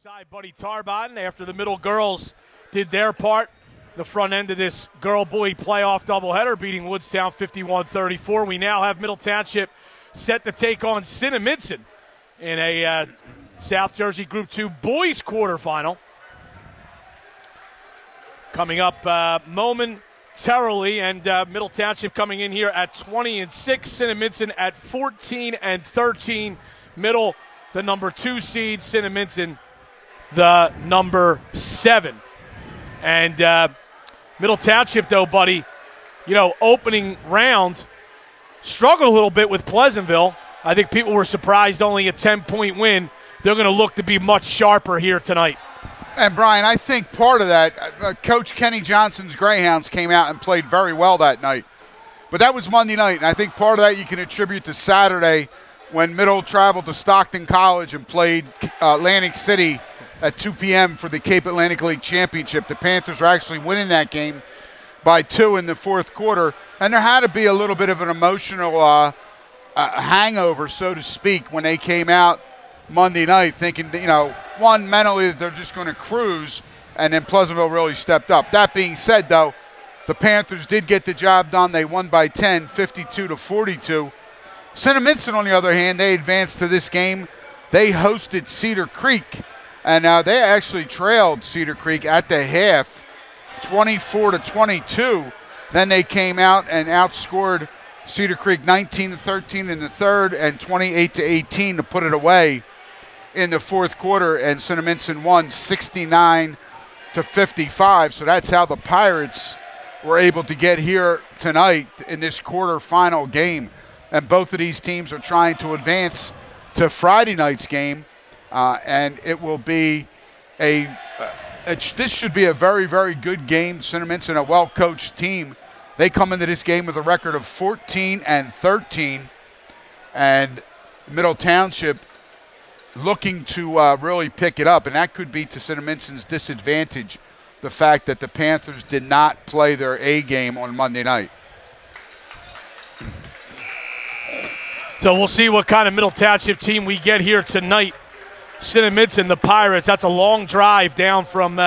Alongside Buddy Tarbonne after the middle girls did their part. The front end of this girl-boy playoff doubleheader, beating Woodstown 51-34. We now have Middle Township set to take on Cinnaminson in a South Jersey Group 2 boys quarterfinal. Coming up momentarily, and Middle Township coming in here at 20-6, Cinnaminson at 14-13. Middle, the number 2 seed, Cinnaminson, the number 7. And Middle Township, though, buddy, opening round, struggled a little bit with Pleasantville. I think people were surprised, only a 10-point win. They're going to look to be much sharper here tonight. And, Brian, I think part of that, Coach Kenny Johnson's Greyhounds came out and played very well that night. But that was Monday night, and I think part of that you can attribute to Saturday when Middle traveled to Stockton College and played Atlantic City at 2 p.m. for the Cape Atlantic League Championship. The Panthers were actually winning that game by 2 in the fourth quarter, and there had to be a little bit of an emotional hangover, so to speak, when they came out Monday night thinking, one, mentally that they're just going to cruise, and then Pleasantville really stepped up. That being said, though, the Panthers did get the job done. They won by 10, 52-42. Cinnaminson, on the other hand, they advanced to this game. They hosted Cedar Creek, and they actually trailed Cedar Creek at the half, 24-22. Then they came out and outscored Cedar Creek 19-13 in the third and 28-18 to put it away in the fourth quarter, and Cinnaminson won 69-55. So that's how the Pirates were able to get here tonight in this quarterfinal game. And both of these teams are trying to advance to Friday night's game, and it will be this should be a very, very good game. Cinnaminson, a well-coached team. They come into this game with a record of 14-13, and Middle Township looking to really pick it up, and that could be to Cinnaminson's disadvantage, the fact that the Panthers did not play their A game on Monday night. So we'll see what kind of Middle Township team we get here tonight. Cinnaminson, the Pirates, that's a long drive down from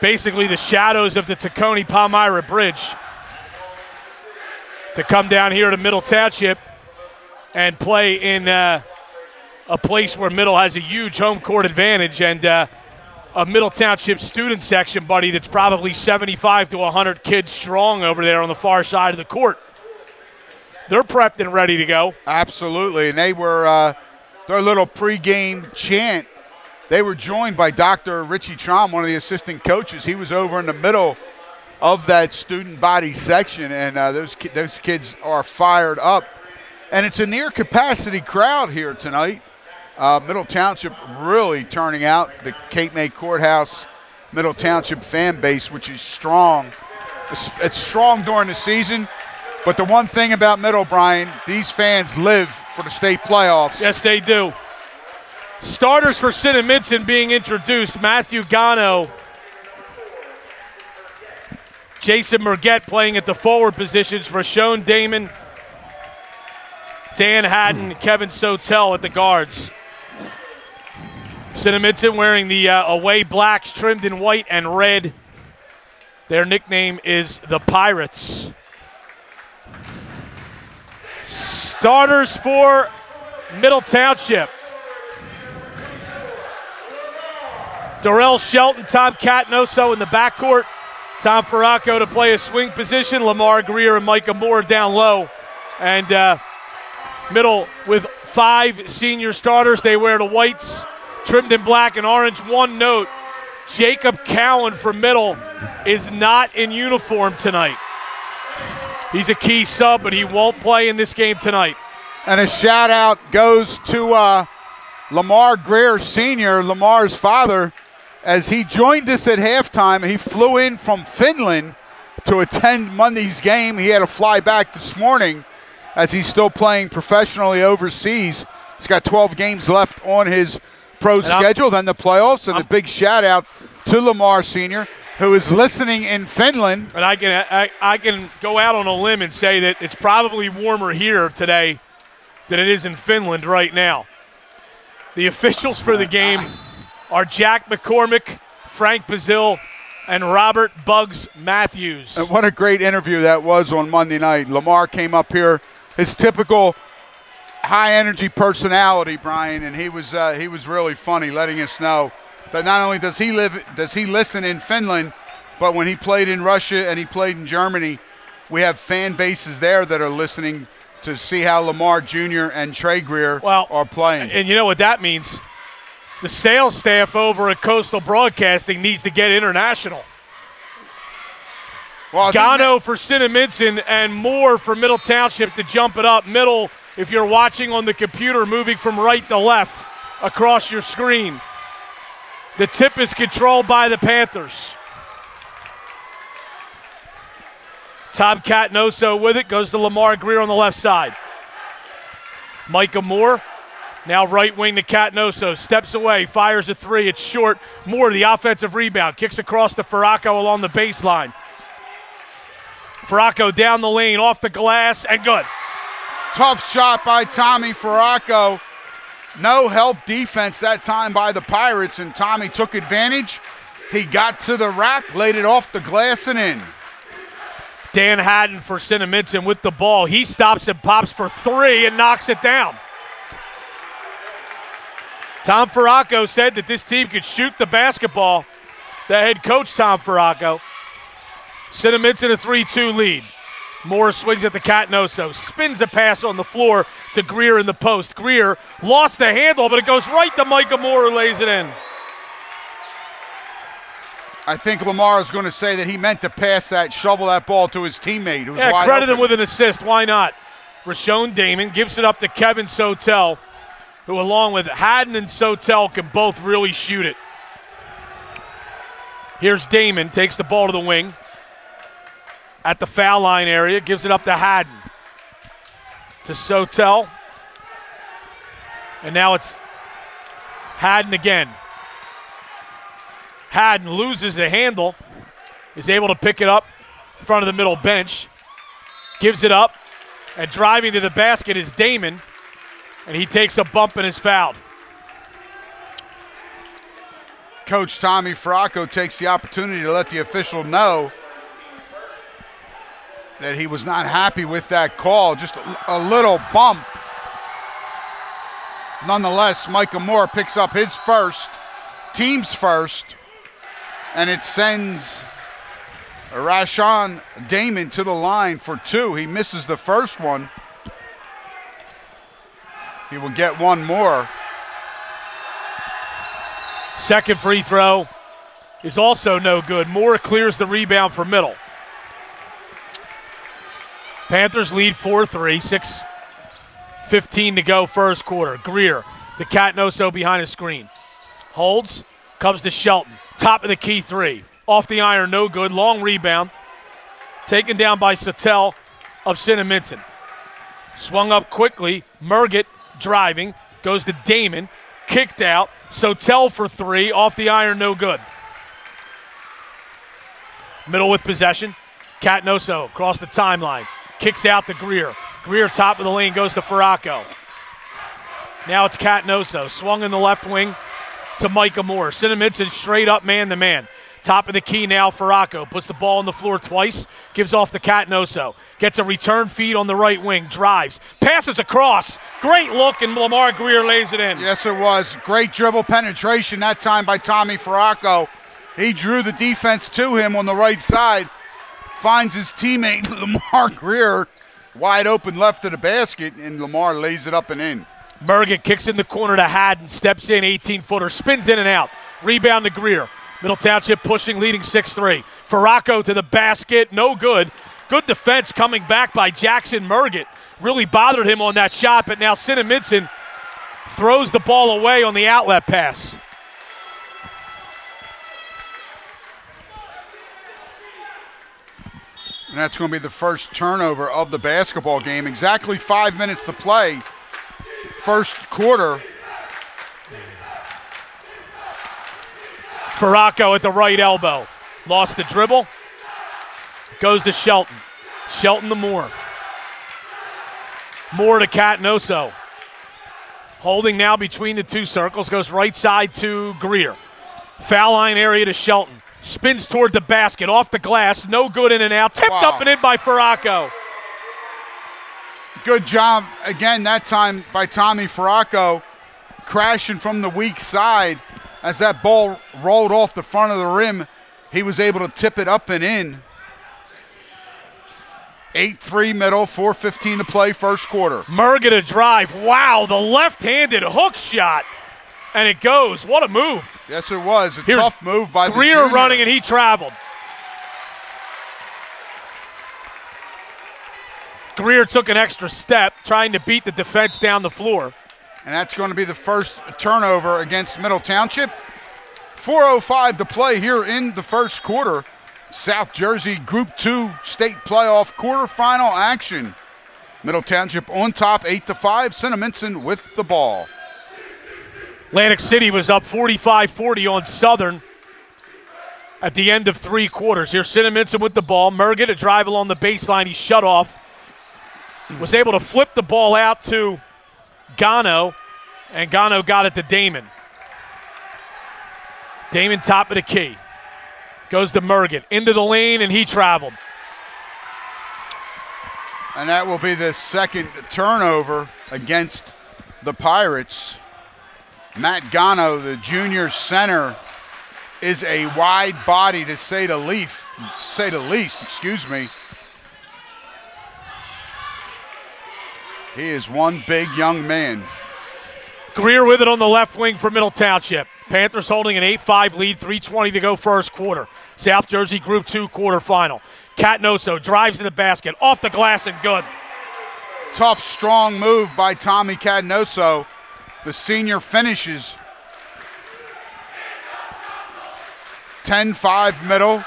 basically the shadows of the Tacony-Palmyra Bridge to come down here to Middle Township and play in a place where Middle has a huge home court advantage, and a Middle Township student section, buddy, that's probably 75 to 100 kids strong over there on the far side of the court. They're prepped and ready to go. Absolutely, and they were their little pregame chant. They were joined by Dr. Richie Trom, one of the assistant coaches. He was over in the middle of that student body section, and those kids are fired up. And it's a near-capacity crowd here tonight. Middle Township really turning out. The Cape May Courthouse Middle Township fan base, which is strong. It's strong during the season. But the one thing about Middle, Brian, these fans live for the state playoffs. Yes, they do. Starters for Cinnaminson being introduced. Matthew Gano. Jason Mergette playing at the forward positions. Rashon Damon. Dan Haddon. Kevin Sotel at the guards. Cinnaminson wearing the away blacks trimmed in white and red. Their nickname is the Pirates. Starters for Middle Township. Darrell Shelton, Tom Catnoso in the backcourt. Tom Ferracco to play a swing position. Lamar Greer and Micah Moore down low. And Middle with 5 senior starters. They wear the whites, trimmed in black and orange. One note, Jacob Cowan for Middle is not in uniform tonight. He's a key sub, but he won't play in this game tonight. And a shout-out goes to Lamar Greer Sr., Lamar's father, as he joined us at halftime. He flew in from Finland to attend Monday's game. He had to fly back this morning as he's still playing professionally overseas. He's got 12 games left on his pro schedule, then the playoffs, and a big shout-out to Lamar Sr., who is listening in Finland. And I can go out on a limb and say that it's probably warmer here today than it is in Finland right now. The officials for the game are Jack McCormick, Frank Bazile, and Robert Bugs Matthews. And what a great interview that was on Monday night. Lamar came up here, his typical high-energy personality, Brian, and he was really funny, letting us know that not only does he listen in Finland, but when he played in Russia and he played in Germany, we have fan bases there that are listening to see how Lamar Jr. and Trey Greer are playing. And you know what that means? The sales staff over at Coastal Broadcasting needs to get international. Well, Gano for Cinnaminson and Moore for Middle Township to jump it up. Middle, if you're watching on the computer, moving from right to left across your screen. The tip is controlled by the Panthers. Tom Catnoso with it, goes to Lamar Greer on the left side. Micah Moore, now right wing to Catnoso, steps away, fires a three, it's short. Moore, the offensive rebound, kicks across to Farraco along the baseline. Farraco down the lane, off the glass, and good. Tough shot by Tommy Farraco. No help defense that time by the Pirates, and Tommy took advantage. He got to the rack, laid it off the glass and in. Dan Haddon for Cinnaminson with the ball. He stops and pops for three and knocks it down. Tom Farraco said that this team could shoot the basketball. The head coach, Tom Farraco. Cinnaminson a 3-2 lead. Moore swings at the Catnoso, spins a pass on the floor to Greer in the post. Greer lost the handle, but it goes right to Micah Moore, who lays it in. I think Lamar is going to say that he meant to pass that, shovel that ball to his teammate. Who was wide credit open. him with an assist. Why not? Rashone Damon gives it up to Kevin Sotel, who along with Haddon and Sotel can both really shoot it. Here's Damon, takes the ball to the wing. At the foul line area, gives it up to Haddon. To Sotel. And now it's Haddon again. Haddon loses the handle, is able to pick it up in front of the middle bench, gives it up, and driving to the basket is Damon, and he takes a bump and is fouled. Coach Tommy Farraco takes the opportunity to let the official know that he was not happy with that call, just a little bump. Nonetheless, Micah Moore picks up his first, team's first, and it sends Rashone Damon to the line for two. He misses the first one. He will get one more. Second free throw is also no good. Moore clears the rebound for Middle. Panthers lead 4-3, 6:15 to go first quarter. Greer to Catnoso behind a screen. Holds, comes to Shelton. Top of the key three. Off the iron, no good. Long rebound. Taken down by Sotel of Cinnaminson. Swung up quickly. Murgett driving. Goes to Damon. Kicked out. Sotel for three. Off the iron, no good. Middle with possession. Catnoso across the timeline. Kicks out to Greer. Greer top of the lane goes to Farraco. Now it's Catnoso. Swung in the left wing to Micah Moore. Cinnaminson straight up man-to-man. Top of the key now, Farraco. Puts the ball on the floor twice. Gives off to Catnoso. Gets a return feed on the right wing. Drives. Passes across. Great look, and Lamar Greer lays it in. Yes, it was. Great dribble penetration that time by Tommy Farraco. He drew the defense to him on the right side. Finds his teammate, Lamar Greer, wide open left of the basket, and Lamar lays it up and in. Murgett kicks in the corner to Haddon. Steps in, 18-footer. Spins in and out. Rebound to Greer. Middle Township pushing, leading 6-3. Farraco to the basket. No good. Good defense coming back by Jackson Murgett. Really bothered him on that shot, but now Cinnaminson throws the ball away on the outlet pass. And that's going to be the first turnover of the basketball game. Exactly 5 minutes to play. First quarter. Farraco at the right elbow. Lost the dribble. Goes to Shelton. Shelton to Moore. Moore to Catnoso. Holding now between the two circles, goes right side to Greer. Foul line area to Shelton. Spins toward the basket, off the glass, no good, in and out. Tipped up and in by Farraco. Good job, again, that time by Tommy Farraco, crashing from the weak side. As that ball rolled off the front of the rim, he was able to tip it up and in. 8-3 middle, 4:15 to play, first quarter. Murgett a drive. Wow, the left-handed hook shot. And it goes. What a move. Yes, it was. Here's tough move by Greer the junior. running, and he traveled. Greer took an extra step, trying to beat the defense down the floor. And that's going to be the first turnover against Middle Township. 4:05 to play here in the first quarter. South Jersey Group 2 state playoff quarterfinal action. Middle Township on top, 8-5. Cinnaminson with the ball. Atlantic City was up 45-40 on Southern at the end of 3 quarters. Here's Cinnaminson with the ball. Murgett a drive along the baseline. He shut off. Was able to flip the ball out to Gano, and Gano got it to Damon. Damon top of the key. Goes to Murgett. Into the lane, and he traveled. And that will be the second turnover against the Pirates. Matt Gano, the junior center, is a wide body to say the least. He is one big young man. Greer with it on the left wing for Middle Township. Panthers holding an 8-5 lead, 3:20 to go first quarter. South Jersey Group 2 quarterfinal. Catnoso drives in the basket, off the glass and good. Tough, strong move by Tommy Catnoso. The senior finishes. 10-5 middle,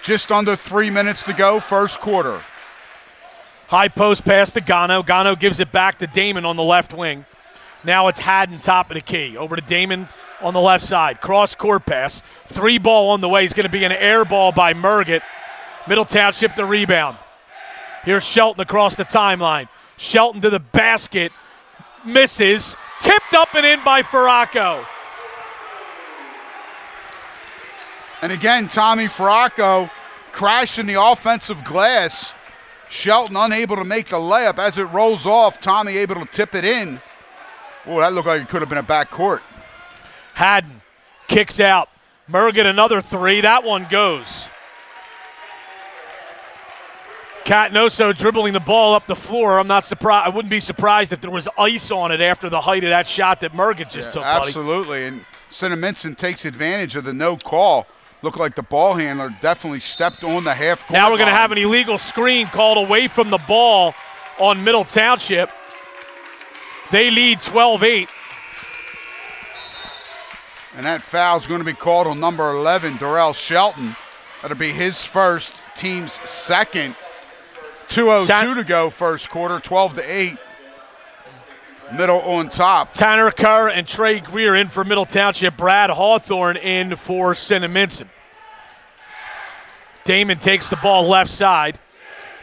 just under 3 minutes to go, first quarter. High post pass to Gano. Gano gives it back to Damon on the left wing. Now it's Haddon top of the key. Over to Damon on the left side. Cross court pass. 3 ball on the way. It's going to be an air ball by Murgett. Middle Township the rebound. Here's Shelton across the timeline. Shelton to the basket. Misses. Tipped up and in by Farraco. And again, Tommy Farraco crashing the offensive glass. Shelton unable to make the layup. As it rolls off, Tommy able to tip it in. Oh, that looked like it could have been a backcourt. Haddon kicks out. Murgett another 3. That one goes. Catnoso dribbling the ball up the floor. I'm not surprised. I wouldn't be surprised if there was ice on it after the height of that shot that Murgett just took. Absolutely, buddy. And Cinnaminson takes advantage of the no call. Looked like the ball handler definitely stepped on the half court. Now we're going to line. have an illegal screen called away from the ball on Middle Township. They lead 12-8. And that foul is going to be called on number 11, Darrell Shelton. That'll be his first, team's second. 2:02 to go first quarter, 12-8. Middle on top. Tanner Kerr and Trey Greer in for Middle Township. Brad Hawthorne in for Cinnaminson. Damon takes the ball left side.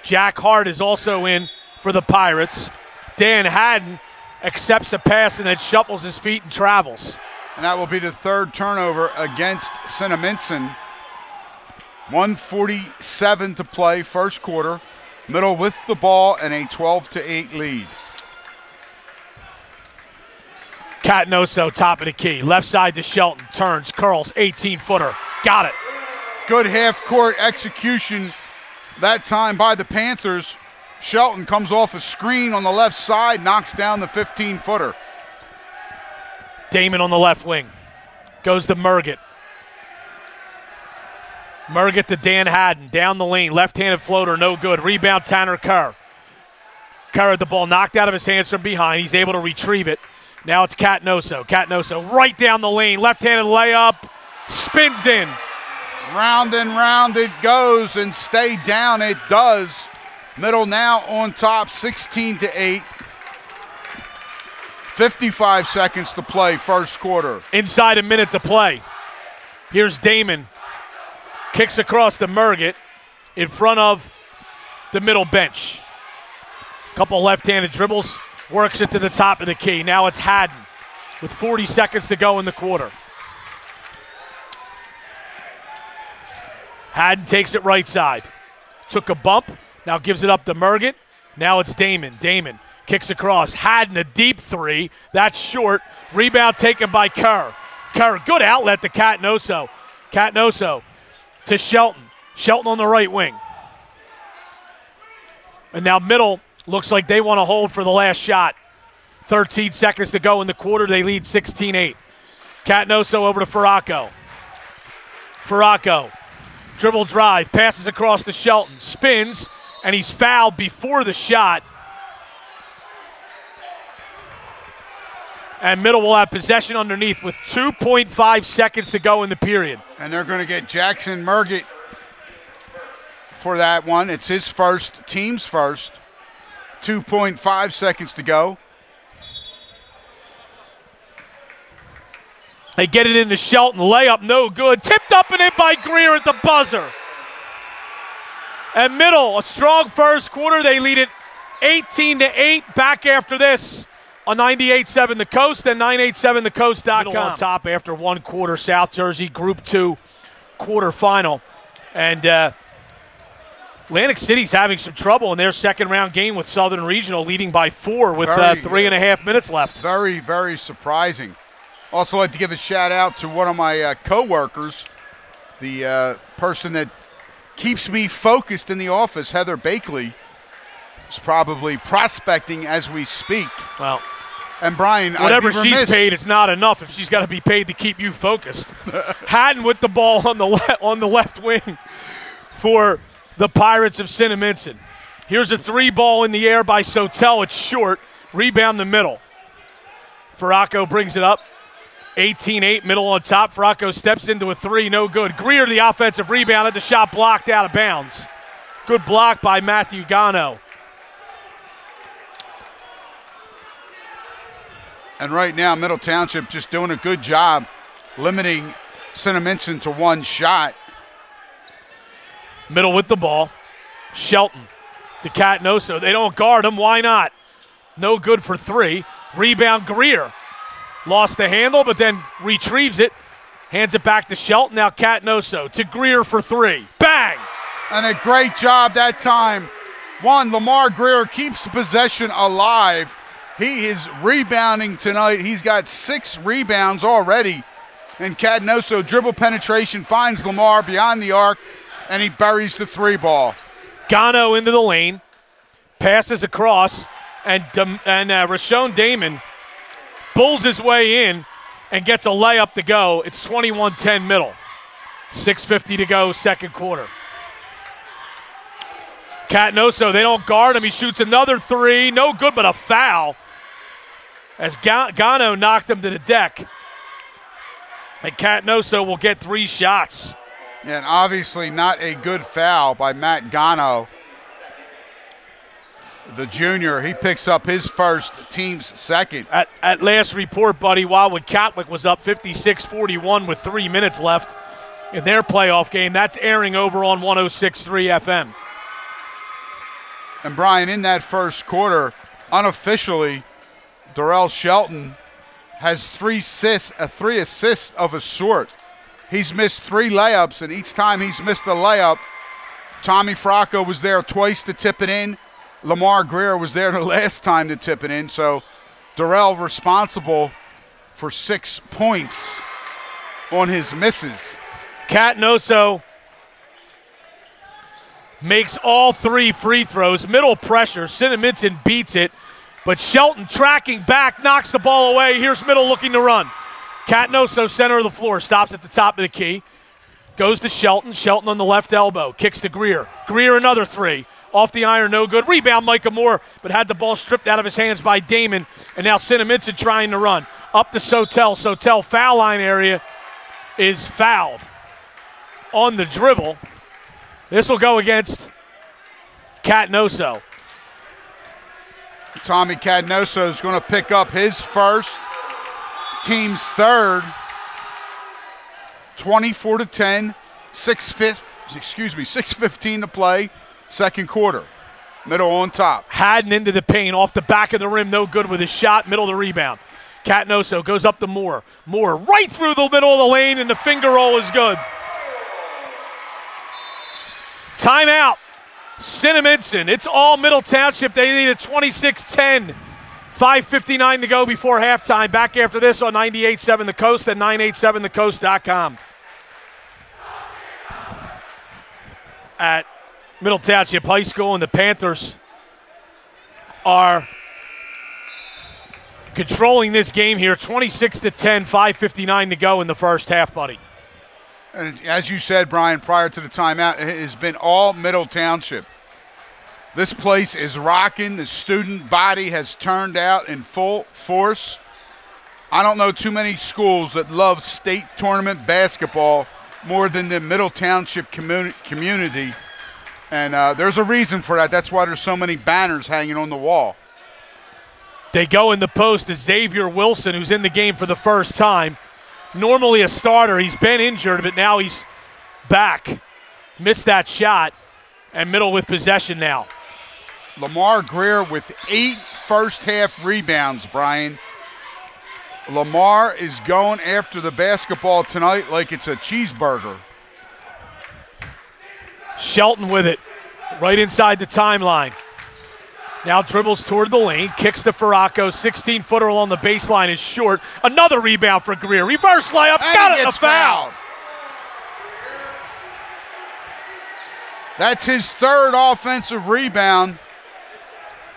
Jack Hart is also in for the Pirates. Dan Haddon accepts a pass and then shuffles his feet and travels. And that will be the third turnover against Cinnaminson. 1:47 to play, first quarter. Middle with the ball and a 12-8 lead. Catnoso top of the key. Left side to Shelton. Turns, curls, 18-footer. Got it. Good half-court execution that time by the Panthers. Shelton comes off a screen on the left side, knocks down the 15-footer. Damon on the left wing. Goes to Murgett. Murgett to Dan Haddon. Down the lane. Left-handed floater, no good. Rebound, Tanner Kerr. Kerr had the ball knocked out of his hands from behind. He's able to retrieve it. Now it's Catnoso. Catnoso right down the lane. Left-handed layup. Spins in. Round and round it goes, and stay down it does. Middle now on top, 16-8. 55 seconds to play, first quarter. Inside a minute to play. Here's Damon. Kicks across to Murgett in front of the middle bench. Couple left-handed dribbles Works it to the top of the key. Now it's Haddon with 40 seconds to go in the quarter. Haddon takes it right side. Took a bump. Now gives it up to Mergent. Now it's Damon. Damon kicks across. Haddon, a deep three. That's short. Rebound taken by Kerr. Kerr, good outlet to Catnoso. Catnoso to Shelton. Shelton on the right wing. And now middle looks like they want to hold for the last shot. 13 seconds to go in the quarter. They lead 16-8. Catnoso over to Farraco. Farraco, dribble drive, passes across to Shelton. Spins, and he's fouled before the shot. And middle will have possession underneath with 2.5 seconds to go in the period. And they're going to get Jackson Mergent for that one. It's his first, team's first. 2.5 seconds to go. They get it into Shelton. Layup, no good. Tipped up and in by Greer at the buzzer. And middle, a strong first quarter. They lead it 18-8. Back after this on 98.7 The Coast and 987thecoast.com. Middle on top after one quarter. South Jersey Group 2 quarterfinal. And Atlantic City's having some trouble in their second round game with Southern Regional, leading by 4 with 3.5 minutes left. Very, very surprising. Also like to give a shout out to one of my co-workers, the person that keeps me focused in the office, Heather Bakley, is probably prospecting as we speak. Well, and Brian, whatever she's paid, it's not enough if she's got to be paid to keep you focused. Haddon with the ball on the left wing for the Pirates of Cinnaminson. Here's a three ball in the air by Sotel. It's short. Rebound the middle. Farraco brings it up. 18-8, middle on top. Farraco steps into a three, no good. Greer, the offensive rebound, at the shot blocked out of bounds. Good block by Matthew Gano. And right now, Middle Township just doing a good job limiting Cinnaminson to one shot. Middle with the ball. Shelton to Catnoso. They don't guard him. Why not? No good for three. Rebound Greer. Lost the handle, but then retrieves it. Hands it back to Shelton. Now Catnoso to Greer for three. Bang! And a great job that time. Lamar Greer keeps possession alive. He is rebounding tonight. He's got 6 rebounds already. And Catnoso dribble penetration finds Lamar beyond the arc, and he buries the three ball. Gano into the lane. Passes across, and Rashawn Damon bulls his way in and gets a layup to go. It's 21-10 middle. 6:50 to go, second quarter. Catnoso, they don't guard him. He shoots another three. No good, but a foul. As Gano knocked him to the deck. And Catnoso will get 3 shots. And obviously not a good foul by Matt Gano. The junior, he picks up his first, team's second. At last report, Buddy, Wildwood Catholic was up 56-41 with 3 minutes left in their playoff game. That's airing over on 106.3 FM. And Brian, in that first quarter, unofficially, Darrell Shelton has 3 assists of a sort. He's missed 3 layups, and each time he's missed a layup, Tommy Fracco was there twice to tip it in. Lamar Greer was there the last time to tip it in. So Darrell responsible for 6 points on his misses. Catnoso makes all 3 free throws. Middle pressure. Cinnaminson beats it. But Shelton tracking back, knocks the ball away. Here's Middle looking to run. Catnoso, center of the floor, stops at the top of the key. Goes to Shelton. Shelton on the left elbow. Kicks to Greer. Greer another 3. Off the iron, no good. Rebound, Micah Moore, but had the ball stripped out of his hands by Damon. And now Cinnaminson trying to run. Up to Sotel. Sotel, foul line area, is fouled on the dribble. This will go against Catnoso. Tommy Catnoso is going to pick up his first, team's third. 24-10, 6:15 to play, second quarter. Middle on top. Haddon into the paint, off the back of the rim, no good with his shot, middle of the rebound. Catnoso goes up to Moore. Moore right through the middle of the lane, and the finger roll is good. Timeout. Cinnaminson. It's all Middle Township. They need a 26-10. 5:59 to go before halftime. Back after this on 98.7 The Coast and 987thecoast.com. At Middle Township High School, and the Panthers are controlling this game here, 26-10, 5:59 to go in the first half, buddy. And as you said, Brian, prior to the timeout, it has been all Middle Township. This place is rocking. The student body has turned out in full force. I don't know too many schools that love state tournament basketball more than the Middle Township community. And there's a reason for that. That's why there's so many banners hanging on the wall. They go in the post to Xavier Wilson, who's in the game for the first time. Normally a starter. He's been injured, but now he's back. Missed that shot, and Middle with possession now. Lamar Greer with 8 first-half rebounds, Brian. Lamar is going after the basketball tonight like it's a cheeseburger. Shelton with it, right inside the timeline. Now dribbles toward the lane, kicks to Farraco, 16-footer along the baseline is short. Another rebound for Greer. Reverse layup, and got it, a foul. That's his third offensive rebound.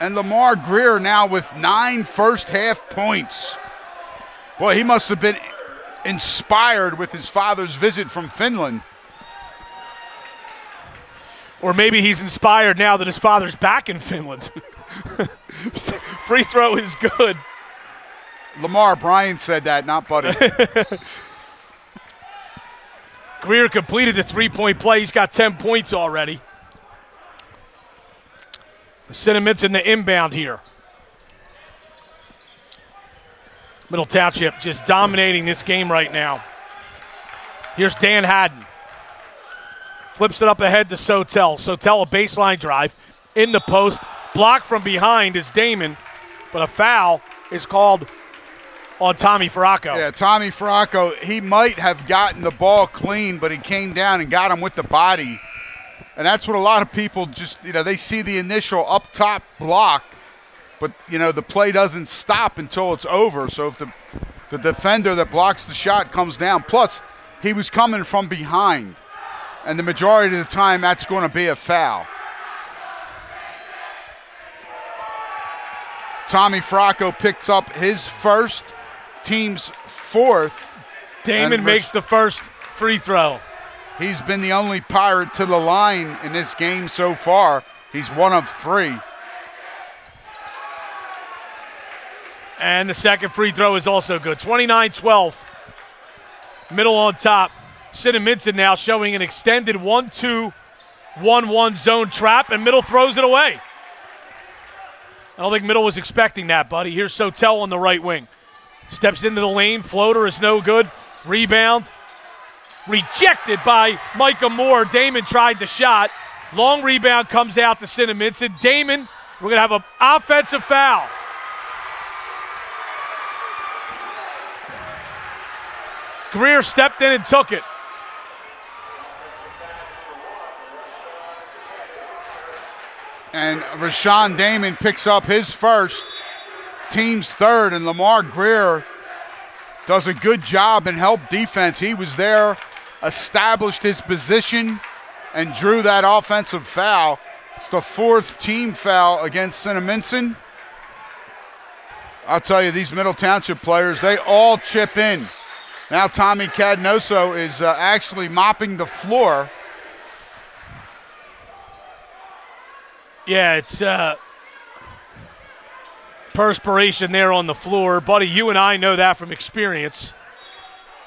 And Lamar Greer now with 9 first-half points. Boy, he must have been inspired with his father's visit from Finland. Or maybe he's inspired now that his father's back in Finland. Free throw is good. Lamar, Brian said that, not Buddy. Greer completed the three-point play. He's got 10 points already. Cinnaminson the inbound here. Middle Township just dominating this game right now. Here's Dan Haddon. Flips it up ahead to Sotel. Sotel a baseline drive in the post. Blocked from behind is Damon, but a foul is called on Tommy Farraco. Yeah, Tommy Farraco, he might have gotten the ball clean, but he came down and got him with the body. And that's what a lot of people just, they see the initial up top block, but, the play doesn't stop until it's over. So if the defender that blocks the shot comes down, plus he was coming from behind. And the majority of the time, that's going to be a foul. Tommy Farraco picks up his first, team's fourth. Damon makes the first free throw. He's been the only Pirate to the line in this game so far. He's 1 of 3. And the second free throw is also good. 29-12. Middle on top. Cinnaminson now showing an extended 1-2-1-1 zone trap, and Middle throws it away. I don't think Middle was expecting that, buddy. Here's Sotel on the right wing. Steps into the lane. Floater is no good. Rebound. Rejected by Micah Moore. Damon tried the shot. Long rebound comes out to Cinnaminson. Damon, we're going to have an offensive foul. Greer stepped in and took it. And Rashawn Damon picks up his first, team's third, and Lamar Greer does a good job in help defense. He was there, established his position, and drew that offensive foul. It's the 4th team foul against Cinnaminson. I'll tell you, these Middle Township players, they all chip in. Now Tommy Cadnoso is actually mopping the floor. Yeah, it's perspiration there on the floor. Buddy, you and I know that from experience.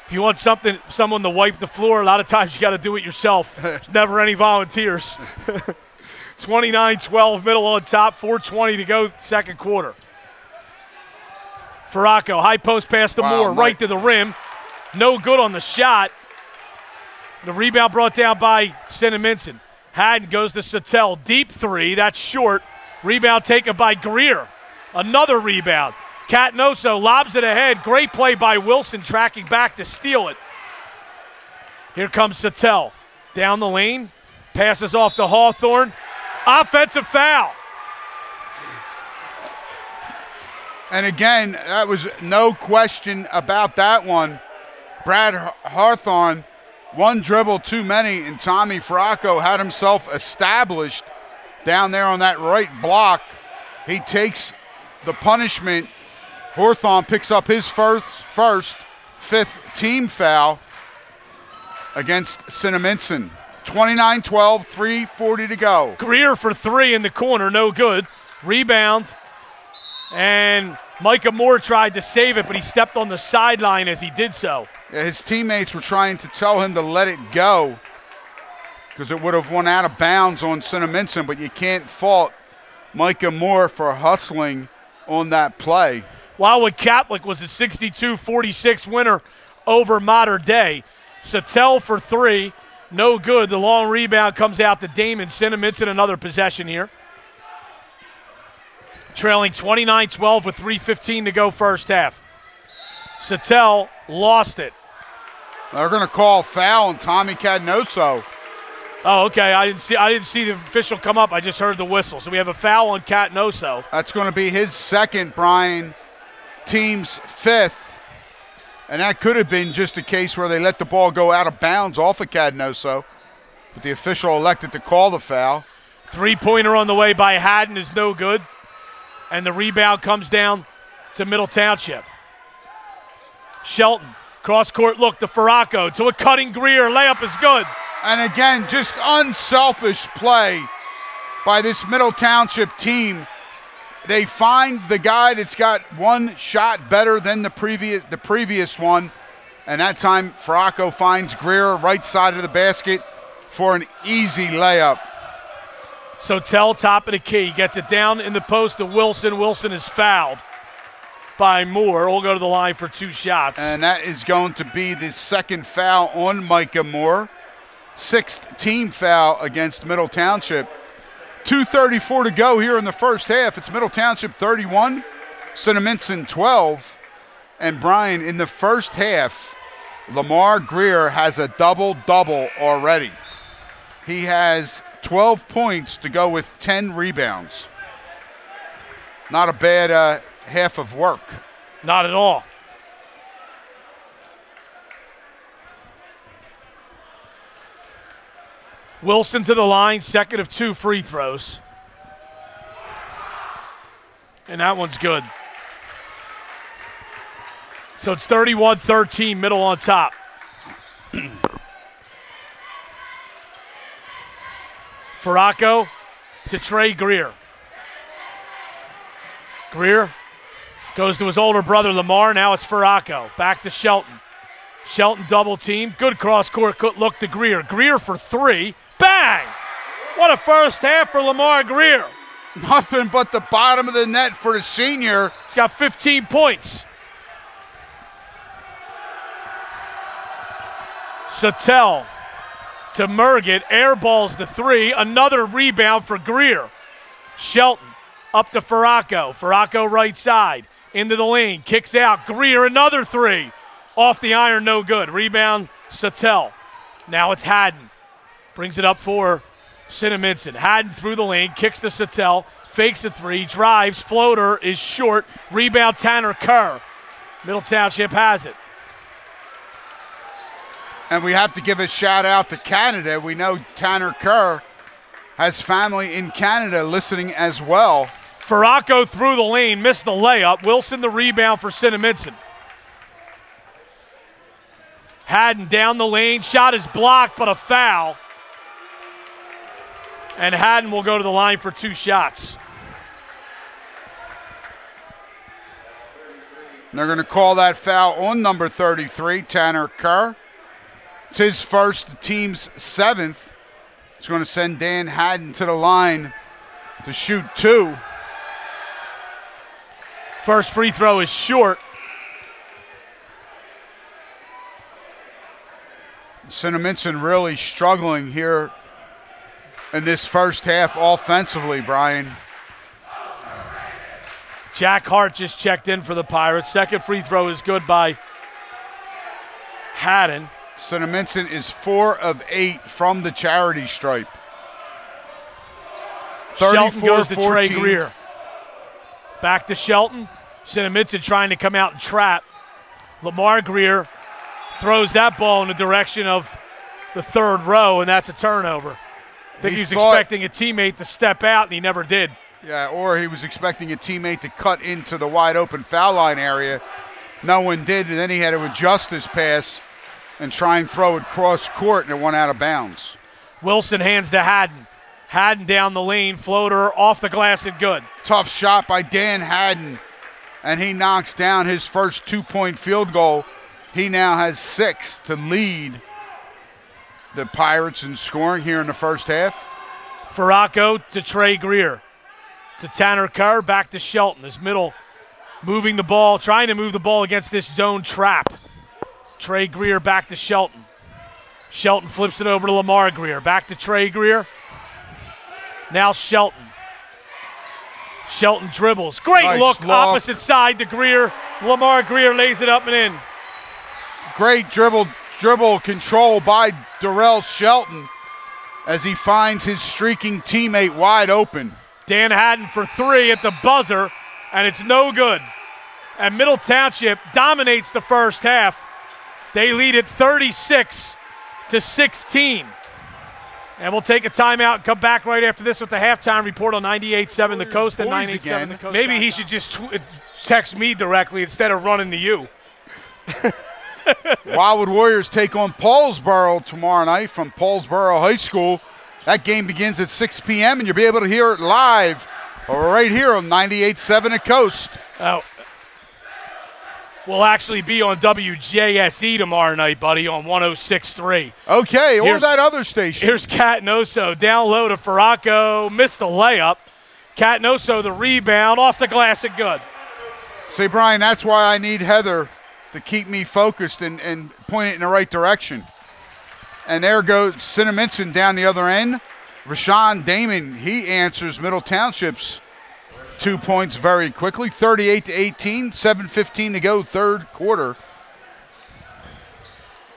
If you want someone to wipe the floor, a lot of times you got to do it yourself. There's never any volunteers. 29-12, Middle on top, 4:20 to go, second quarter. Farraco, high post pass to Moore, right to the rim. No good on the shot. The rebound brought down by Cinnaminson. Haddon goes to Sotel, deep three, that's short. Rebound taken by Greer. Another rebound. Catnoso lobs it ahead. Great play by Wilson, tracking back to steal it. Here comes Sattel. Down the lane. Passes off to Hawthorne. Offensive foul. And again, that was no question about that one. Brad Hawthorne, one dribble too many, and Tommy Fracco had himself established down there on that right block. He takes the punishment. Hawthorne picks up his fifth team foul against Cinnaminson. 29-12, 3:40 to go. Greer for three in the corner, no good. Rebound. And Micah Moore tried to save it, but he stepped on the sideline as he did so. Yeah, his teammates were trying to tell him to let it go because it would have went out of bounds on Cinnaminson, but you can't fault Micah Moore for hustling on that play. Wildwood Catholic was a 62-46 winner over Mater Dei. Sattel for three, no good. The long rebound comes out to Damon. Cinnaminson another possession here. Trailing 29-12 with 3:15 to go first half. Sattel lost it. They're going to call foul on Tommy Catnoso. Oh, okay. I didn't see the official come up. I just heard the whistle. So we have a foul on Catnoso. That's going to be his second, Brian. Team's fifth. And that could have been just a case where they let the ball go out of bounds off of Catnoso. But the official elected to call the foul. Three-pointer on the way by Haddon is no good. And the rebound comes down to Middle Township. Shelton, cross-court look to Farraco, to a cutting Greer. Layup is good. And again, just unselfish play by this Middle Township team. They find the guy that's got one shot better than the previous one. And that time, Farraco finds Greer right side of the basket for an easy layup. So Tell, top of the key, gets it down in the post to Wilson. Wilson is fouled by Moore. We'll go to the line for two shots. And that is going to be the second foul on Micah Moore. Sixth team foul against Middle Township. 2:34 to go here in the first half. It's Middle Township 31, Cinnaminson 12. And Brian, in the first half, Lamar Greer has a double-double already. He has 12 points to go with 10 rebounds. Not a bad half of work. Not at all. Wilson to the line, second of two free throws. And that one's good. So it's 31-13, Middle on top. Farraco to Trey Greer. Greer goes to his older brother Lamar. Now it's Farraco. Back to Shelton. Shelton double team. Good cross-court look to Greer. Greer for three. Bang! What a first half for Lamar Greer. Nothing but the bottom of the net for the senior. He's got 15 points. Sattel to Mergett, airballs the three. Another rebound for Greer. Shelton up to Farraco. Farraco right side. Into the lane. Kicks out. Greer, another three. Off the iron, no good. Rebound, Sattel. Now it's Haddon. Brings it up for Cinnaminson. Haddon through the lane. Kicks to Sattel. Fakes a three. Drives. Floater is short. Rebound, Tanner Kerr. Middle Township has it. And we have to give a shout out to Canada. We know Tanner Kerr has family in Canada listening as well. Farraco through the lane, missed the layup. Wilson the rebound for Cinnaminson. Haddon down the lane, shot is blocked, but a foul. And Haddon will go to the line for two shots. And they're going to call that foul on number 33, Tanner Kerr. It's his first, the team's seventh. It's going to send Dan Haddon to the line to shoot two. First free throw is short. Cinnaminson really struggling here in this first half offensively, Brian. Jack Hart just checked in for the Pirates. Second free throw is good by Haddon. Cinnaminson is 4 of 8 from the charity stripe. Shelton goes to Trey Greer. Back to Shelton. Cinnaminson trying to come out and trap. Lamar Greer throws that ball in the direction of the third row, and that's a turnover. I think he was expecting a teammate to step out, and he never did. Yeah, or he was expecting a teammate to cut into the wide-open foul line area. No one did, and then he had to adjust his pass and try and throw it cross court, and it went out of bounds. Wilson hands to Haddon. Haddon down the lane, floater off the glass and good. Tough shot by Dan Haddon, and he knocks down his first 2-point field goal. He now has 6 to lead the Pirates in scoring here in the first half. Farraco to Trey Greer. To Tanner Kerr, back to Shelton. His middle moving the ball, trying to move the ball against this zone trap. Trey Greer back to Shelton. Shelton flips it over to Lamar Greer. Back to Trey Greer. Now Shelton. Shelton dribbles. Great nice look opposite side to Greer. Lamar Greer lays it up and in. Great dribble control by Darrell Shelton as he finds his streaking teammate wide open. Dan Haddon for 3 at the buzzer, and it's no good. And Middle Township dominates the first half. They lead it 36-16. And we'll take a timeout and come back right after this with the halftime report on 98.7 The Coast and 98.7 The Coast. Maybe he should just text me directly instead of running to you. Wildwood Warriors take on Paulsboro tomorrow night from Paulsboro High School. That game begins at 6 p.m., and you'll be able to hear it live right here on 98.7 The Coast. We'll actually be on WJSE tomorrow night, buddy, on 106.3. Okay, or that other station. Here's Catnoso down low to Farraco. Missed the layup. Catnoso the rebound, off the glass and good. See, Brian, that's why I need Heather to keep me focused and point it in the right direction. And there goes Cinnaminson down the other end. Rashawn Damon, he answers Middle Township's 2 points very quickly. 38-18, 7:15 to go, third quarter.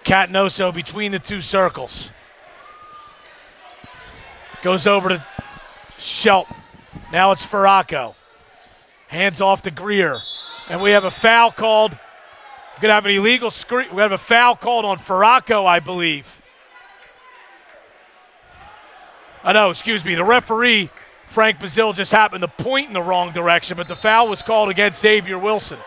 Catnoso between the two circles. Goes over to Shelton. Now it's Farraco. Hands off to Greer. And we have a foul called. We're going to have an illegal screen. We have a foul called on Farraco, I believe. No, excuse me. The referee, Frank Bazil, just happened to point in the wrong direction, but the foul was called against Xavier Wilson.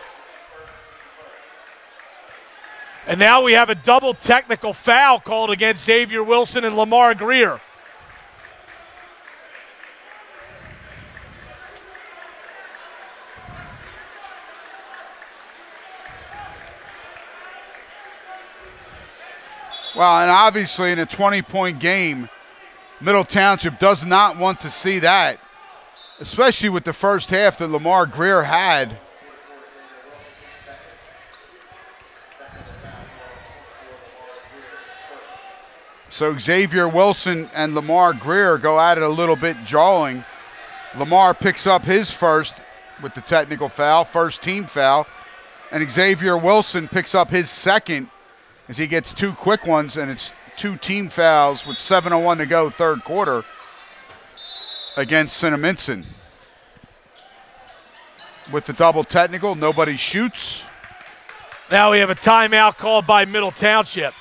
And now we have a double technical foul called against Xavier Wilson and Lamar Greer. Well, and obviously in a 20-point game, Middle Township does not want to see that, especially with the first half that Lamar Greer had. So Xavier Wilson and Lamar Greer go at it a little bit, jawing. Lamar picks up his first with the technical foul, first team foul, and Xavier Wilson picks up his second as he gets 2 quick ones, and it's 2 team fouls with 7:01 to go, third quarter, against Cinnaminson. With the double technical, nobody shoots. Now we have a timeout called by Middle Township.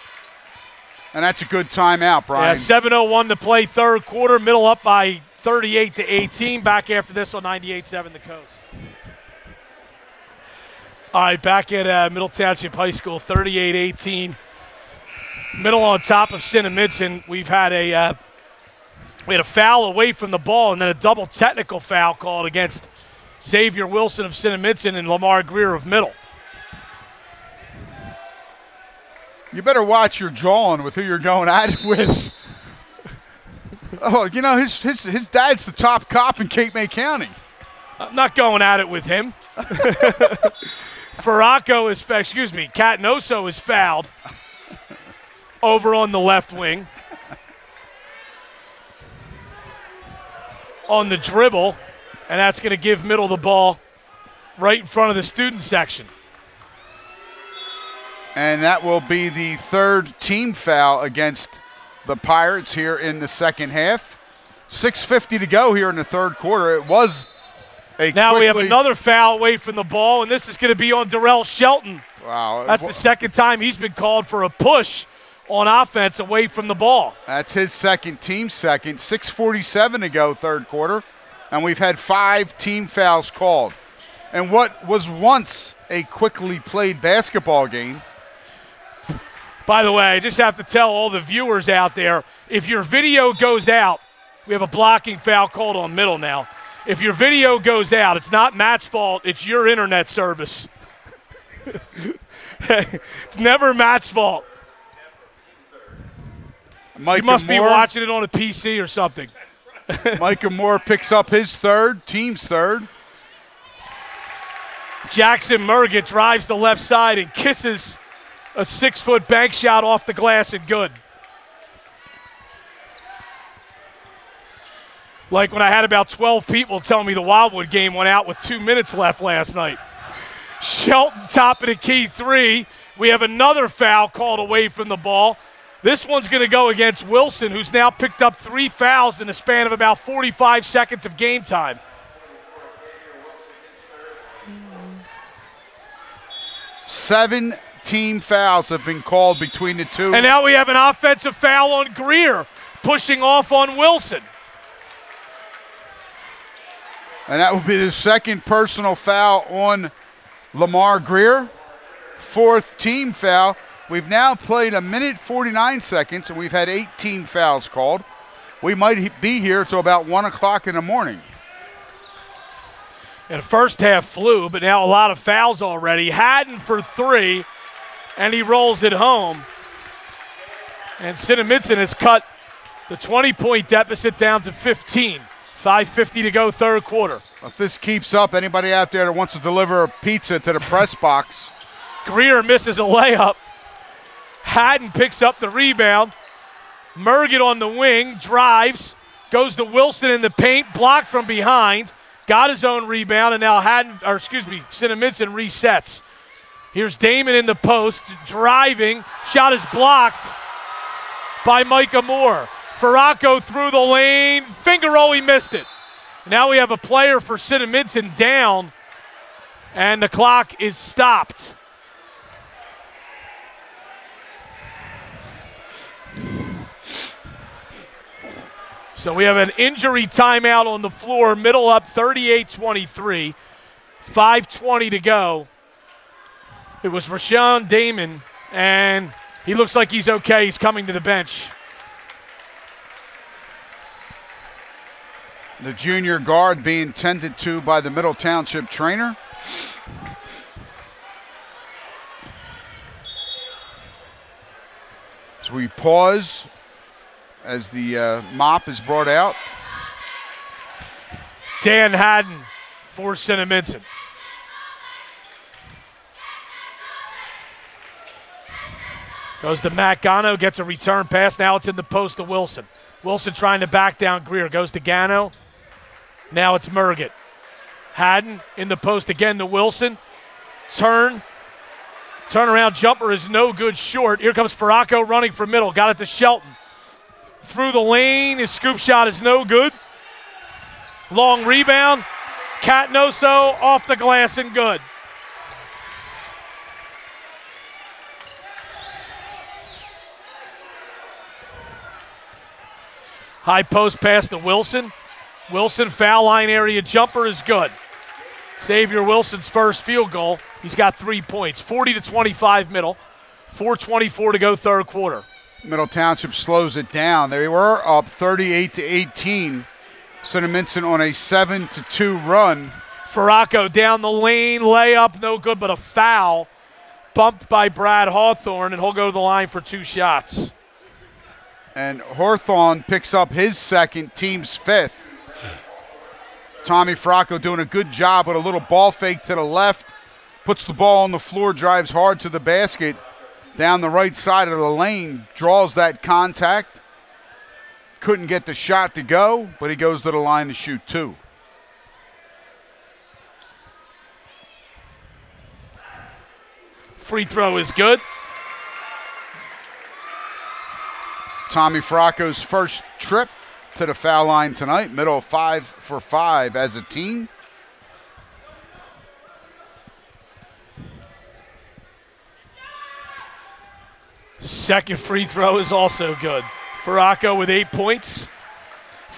And that's a good timeout, Brian. Yeah, 7:01 to play, third quarter. Middle up by 38-18. Back after this on 98.7 The Coast. All right, back at Middle Township High School, 38-18. Middle on top of Cinnaminson. We had a foul away from the ball and then a double technical foul called against Xavier Wilson of Cinnaminson and Lamar Greer of Middle. You better watch your jawing with who you're going at it with. Oh, you know, his dad's the top cop in Cape May County. I'm not going at it with him. Catnoso is fouled over on the left wing. On the dribble, and that's going to give Middle the ball right in front of the student section. And that will be the third team foul against the Pirates here in the second half. 6:50 to go here in the third quarter. It was a Now we have another foul away from the ball, and this is going to be on Darrell Shelton. Wow. That's the second time he's been called for a push on offense away from the ball. That's his second, team second. 6:47 to go, third quarter, and we've had 5 team fouls called. And what was once a quickly played basketball game. By the way, I just have to tell all the viewers out there, if your video goes out, we have a blocking foul called on middle now. If your video goes out, it's not Matt's fault, it's your internet service. It's never Matt's fault. Micah you must Moore, be watching it on a PC or something. Micah Moore picks up his third, team's third. Jackson Murgett drives the left side and kisses a 6-foot bank shot off the glass and good. Like when I had about 12 people tell me the Wildwood game went out with 2 minutes left last night. Shelton top of the key 3. We have another foul called away from the ball. This one's going to go against Wilson, who's now picked up 3 fouls in the span of about 45 seconds of game time. Seven team fouls have been called between the two. And now we have an offensive foul on Greer, pushing off on Wilson. And that will be the second personal foul on Lamar Greer. 4th team foul. We've now played 1 minute 49 seconds, and we've had 18 fouls called. We might be here till about 1 o'clock in the morning. And the first half flew, but now a lot of fouls already. Haddon for 3, and he rolls it home. And Cinnaminson has cut the 20-point deficit down to 15. 5:50 to go, third quarter. If this keeps up, anybody out there that wants to deliver a pizza to the press box. Greer misses a layup. Haddon picks up the rebound. Murgett on the wing, drives, goes to Wilson in the paint, blocked from behind, got his own rebound, and now Cinnaminson resets. Here's Damon in the post, driving, shot is blocked by Micah Moore. Farraco through the lane, finger roll, he missed it. Now we have a player for Cinnaminson down, and the clock is stopped. So we have an injury timeout on the floor, middle up 38-23, 5:20 to go. It was Rashawn Damon, and he looks like he's okay. He's coming to the bench. The junior guard being tended to by the Middle Township trainer. So we pause as the mop is brought out. Dan Haddon for Cinnaminson. Goes to Matt Gano, gets a return pass. Now it's in the post to Wilson. Wilson trying to back down Greer. Goes to Gano. Now it's Murgett. Haddon in the post again to Wilson. Turnaround jumper is no good short. Here comes Farraco running for middle. Got it to Shelton. Through the lane. His scoop shot is no good. Long rebound. Catnoso off the glass and good. High post pass to Wilson. Wilson, foul line area jumper is good. Xavier Wilson's first field goal. He's got 3 points. 40-25 middle. 4:24 to go, third quarter. Middle Township slows it down. They were up 38-18. Cinnaminson on a 7-2 run. Farraco down the lane, layup, no good, but a foul. Bumped by Brad Hawthorne, and he'll go to the line for 2 shots. And Hawthorne picks up his second, team's 5th. Tommy Farraco doing a good job with a little ball fake to the left. Puts the ball on the floor, drives hard to the basket. Down the right side of the lane, draws that contact. Couldn't get the shot to go, but he goes to the line to shoot 2. Free throw is good. Tommy Faracco's first trip to the foul line tonight. Middle 5 for 5 as a team. Second free throw is also good. Faracco with 8 points.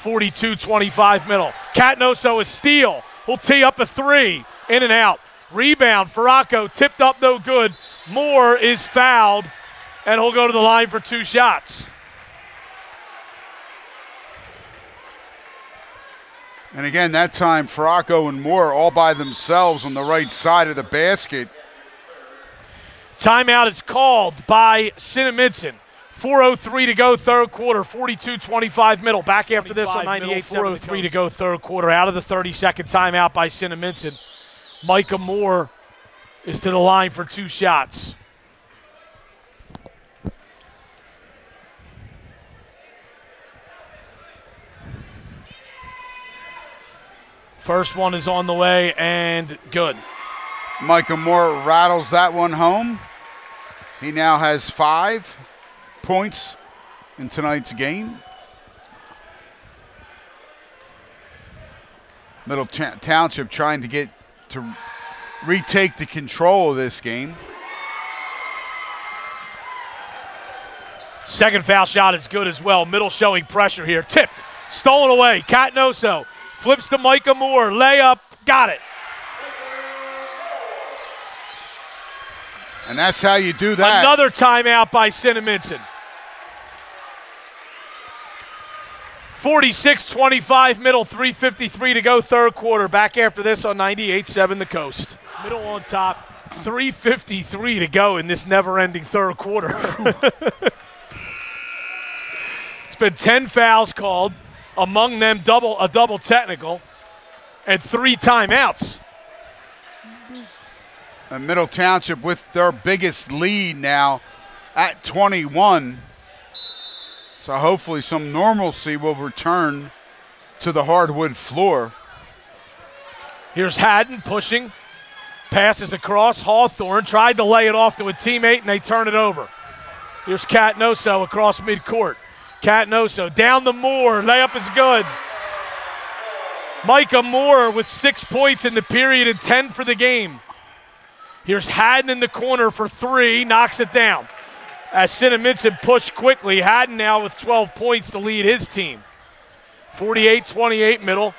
42-25 middle. Catnoso a steal. He'll tee up a three. In and out. Rebound. Faracco tipped up, no good. Moore is fouled, and he'll go to the line for 2 shots. And again, that time, Faracco and Moore all by themselves on the right side of the basket. Timeout is called by Cinnaminson. 4:03 to go, third quarter. 42-25 middle. Back after this on 98. 4:03 to go, third quarter. Out of the 30-second timeout by Cinnaminson. Micah Moore is to the line for 2 shots. First one is on the way and good. Micah Moore rattles that one home. He now has 5 points in tonight's game. Middle Township trying to get to retake the control of this game. Second foul shot is good as well. Middle showing pressure here. Tipped, stolen away. Catnoso flips to Micah Moore. Layup, got it. And that's how you do that. Another timeout by Cinnaminson. 46-25 middle, 3:53 to go, third quarter. Back after this on 98.7 The Coast. Middle on top, 3:53 to go in this never-ending third quarter. It's been 10 fouls called, among them a double technical, and 3 timeouts. And Middle Township with their biggest lead now at 21. So hopefully some normalcy will return to the hardwood floor. Here's Haddon pushing. Passes across. Hawthorne tried to lay it off to a teammate, and they turn it over. Here's Catnoso across midcourt. Catnoso down the Moore. Layup is good. Micah Moore with 6 points in the period and 10 for the game. Here's Haddon in the corner for 3. Knocks it down. As Cinnaminson pushed quickly, Haddon now with 12 points to lead his team. 48-28 middle,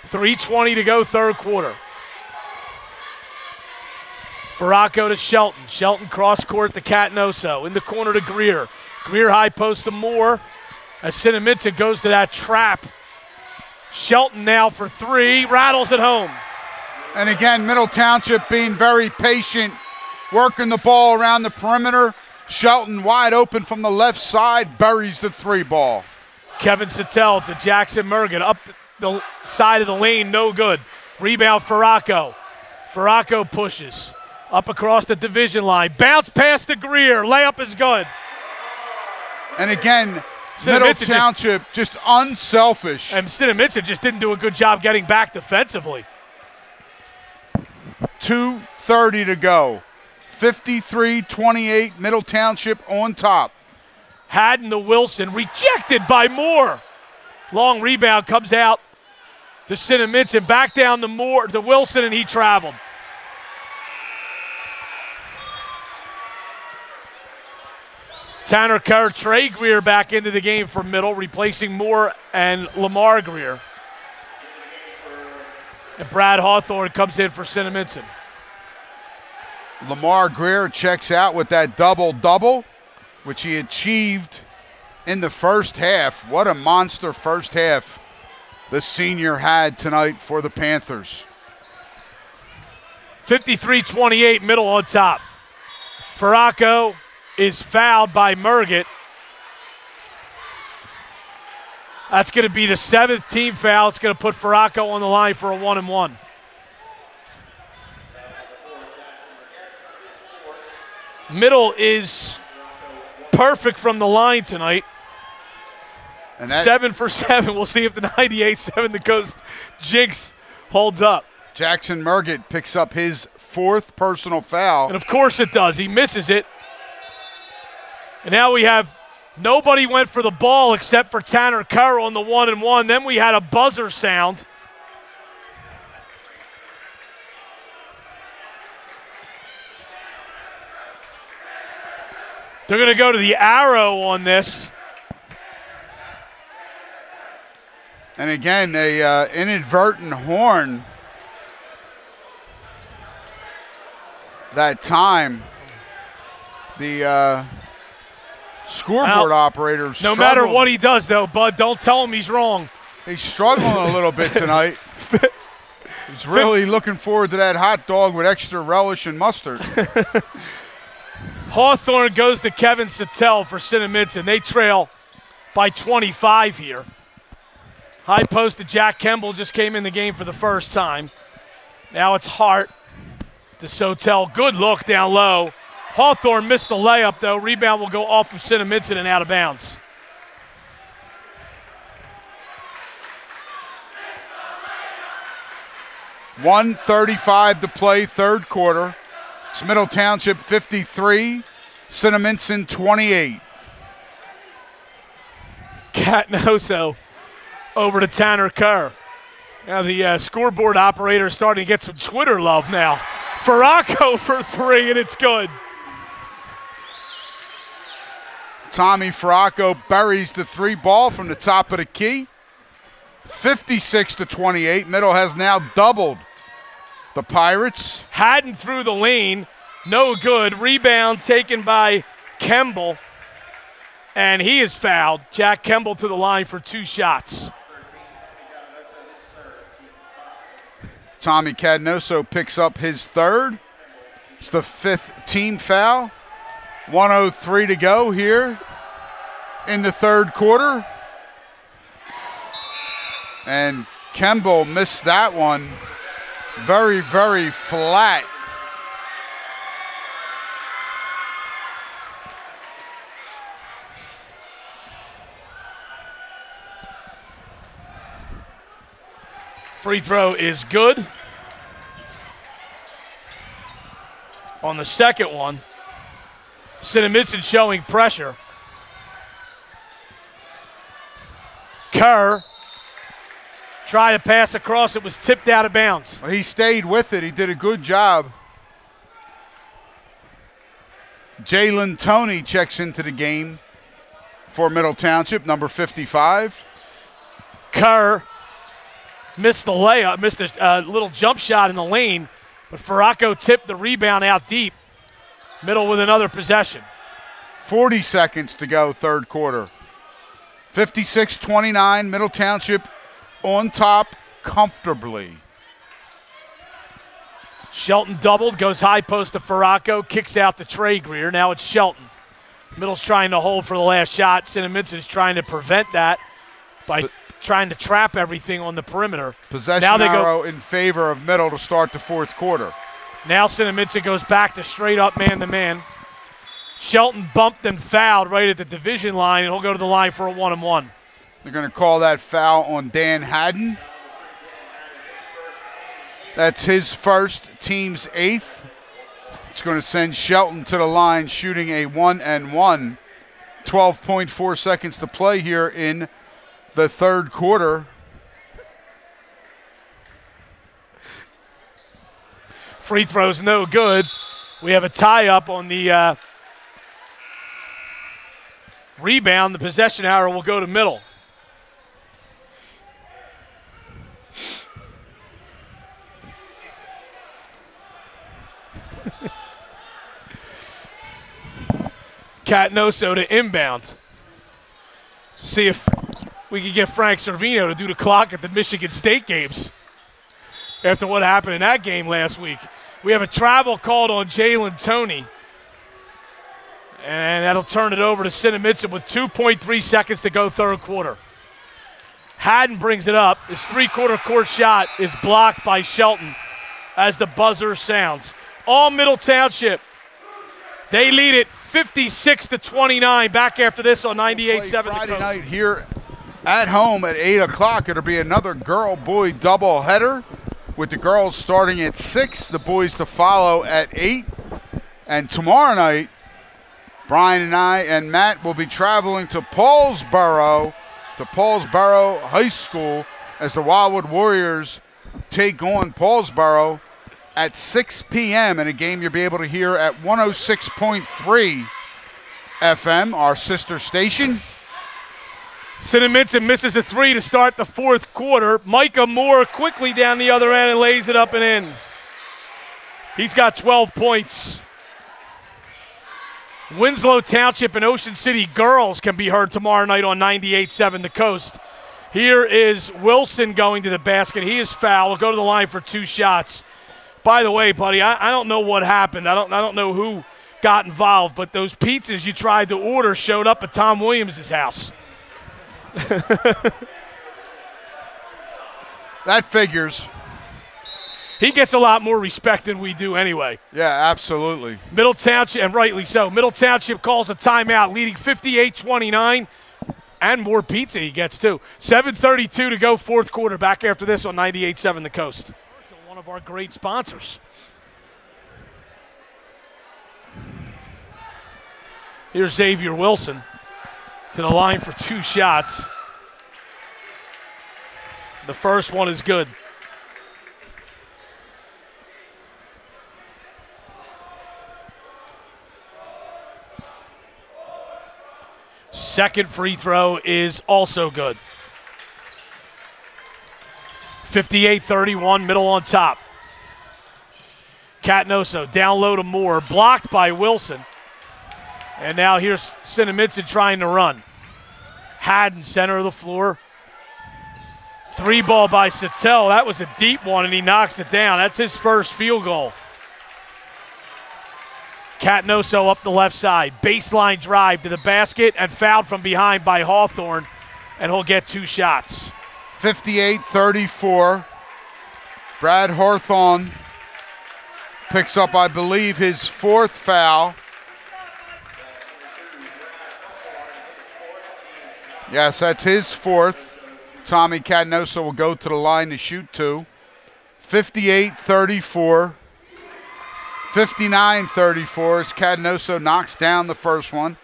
3:20 to go, third quarter. Faracco to Shelton. Shelton cross court to Catnoso. In the corner to Greer. Greer high post to Moore. As Cinnaminson goes to that trap. Shelton now for 3. Rattles it home. And again, Middle Township being very patient, working the ball around the perimeter. Shelton wide open from the left side, buries the 3 ball. Kevin Sattel to Jackson Mergen. Up the side of the lane, no good. Rebound Faracco. Faracco pushes. Up across the division line. Bounce pass to Greer. Layup is good. And again, Middle Township just unselfish. And Cinnaminson just didn't do a good job getting back defensively. 2:30 to go. 53-28, Middle Township on top. Haddon to Wilson, rejected by Moore. Long rebound comes out to Cinnaminson, back down to Moore, to Wilson, and he traveled. Tanner Kerr, Trey Greer back into the game for Middle, replacing Moore and Lamar Greer. And Brad Hawthorne comes in for Cinnaminson. Lamar Greer checks out with that double-double, which he achieved in the first half. What a monster first half the senior had tonight for the Panthers. 53-28, Middle on top. Faracco is fouled by Merget. That's going to be the 7th team foul. It's going to put Faracco on the line for a 1-and-1. Middle is perfect from the line tonight. And that 7 for 7. We'll see if the 98-7 The Coast jinx holds up. Jackson Merget picks up his fourth personal foul. And of course it does. He misses it. And now we have nobody went for the ball except for Tanner Kerr on the 1-and-1. Then we had a buzzer sound. They're going to go to the arrow on this. And again, a inadvertent horn that time. The scoreboard operator no matter what he does, though, Bud, don't tell him he's wrong. He's struggling a little bit tonight. He's really looking forward to that hot dog with extra relish and mustard. Hawthorne goes to Kevin Sattel for Cinnaminson. They trail by 25 here. High post to Jack Kemble just came in the game for the first time. Now it's Hart to Sotel. Good look down low. Hawthorne missed the layup, though. Rebound will go off of Cinnaminson and out of bounds. .135 to play, third quarter. It's Middle Township 53, Cinnaminson 28. Catnoso over to Tanner Kerr. Now the scoreboard operator is starting to get some Twitter love now. Farraco for three, and it's good. Tommy Farraco buries the three ball from the top of the key. 56 to 28. Middle has now doubled the Pirates. Haddon through the lane, no good. Rebound taken by Kemble, and he is fouled. Jack Kemble to the line for 2 shots. Tommy Cadnoso picks up his third. It's the 5th team foul. 1:03 to go here in the third quarter. And Kemble missed that one. Very, very flat. Free throw is good. On the second one, Cinnaminson showing pressure. Kerr tried to pass across. It was tipped out of bounds. He stayed with it. He did a good job. Jalen Toney checks into the game for Middle Township, number 55. Kerr missed the layup, missed a little jump shot in the lane, but Farraco tipped the rebound out deep. Middle with another possession. 40 seconds to go, third quarter. 56-29, Middle Township on top comfortably. Shelton doubled, goes high post to Farraco, kicks out to Trey Greer. Now it's Shelton. Middle's trying to hold for the last shot. Cinnaminson trying to prevent that by trying to trap everything on the perimeter. Possession arrow in favor of Middle to start the fourth quarter. Now Cinnaminson goes back to straight up man-to-man. Shelton bumped and fouled right at the division line, and he'll go to the line for a 1-and-1. They're going to call that foul on Dan Haddon. That's his first, team's 8th. It's going to send Shelton to the line shooting a 1-and-1. 12.4 seconds to play here in the third quarter. Free throw's no good. We have a tie-up on the rebound. The possession arrow will go to Middle. Catnoso to inbound. See if we can get Frank Servino to do the clock at the Michigan State games after what happened in that game last week. We have a travel called on Jalen Toney, and that'll turn it over to Cinnaminson with 2.3 seconds to go, third quarter. Haddon brings it up. His three-quarter court shot is blocked by Shelton as the buzzer sounds. All Middle Township. They lead it 56-29. Back after this on 98.7. Friday night here at home at 8 o'clock. It'll be another girl-boy doubleheader. with the girls starting at 6, the boys to follow at 8. And tomorrow night, Brian and I and Matt will be traveling to Paulsboro High School as the Wildwood Warriors take on Paulsboro at 6 p.m. in a game you'll be able to hear at 106.3 FM, our sister station. Cinnaminson misses a 3 to start the fourth quarter. Micah Moore quickly down the other end and lays it up and in. He's got 12 points. Winslow Township and Ocean City girls can be heard tomorrow night on 98.7 The Coast. Here is Wilson going to the basket. He is fouled. Will go to the line for 2 shots. By the way, buddy, I don't know what happened. I don't know who got involved, but those pizzas you tried to order showed up at Tom Williams' house. That figures. He gets a lot more respect than we do anyway. Yeah, absolutely. Middle Township, and rightly so. Middle Township calls a timeout, leading 58-29, and more pizza he gets too. 7:32 to go, fourth quarter. Back after this on 98.7 The Coast. One of our great sponsors. Here's Xavier Wilson to the line for 2 shots. The first one is good. Second free throw is also good. 58-31, middle on top. Catnoso down low to Moore, blocked by Wilson. And now here's Cinnaminson trying to run. Haddon, center of the floor. 3 ball by Sattel. That was a deep one, and he knocks it down. That's his first field goal. Catnoso up the left side. Baseline drive to the basket and fouled from behind by Hawthorne, and he'll get 2 shots. 58-34. Brad Hawthorne picks up, I believe, his 4th foul. Yes, that's his 4th. Tommy Catnoso will go to the line to shoot 2. 58-34. 59-34 as Catnoso knocks down the first one.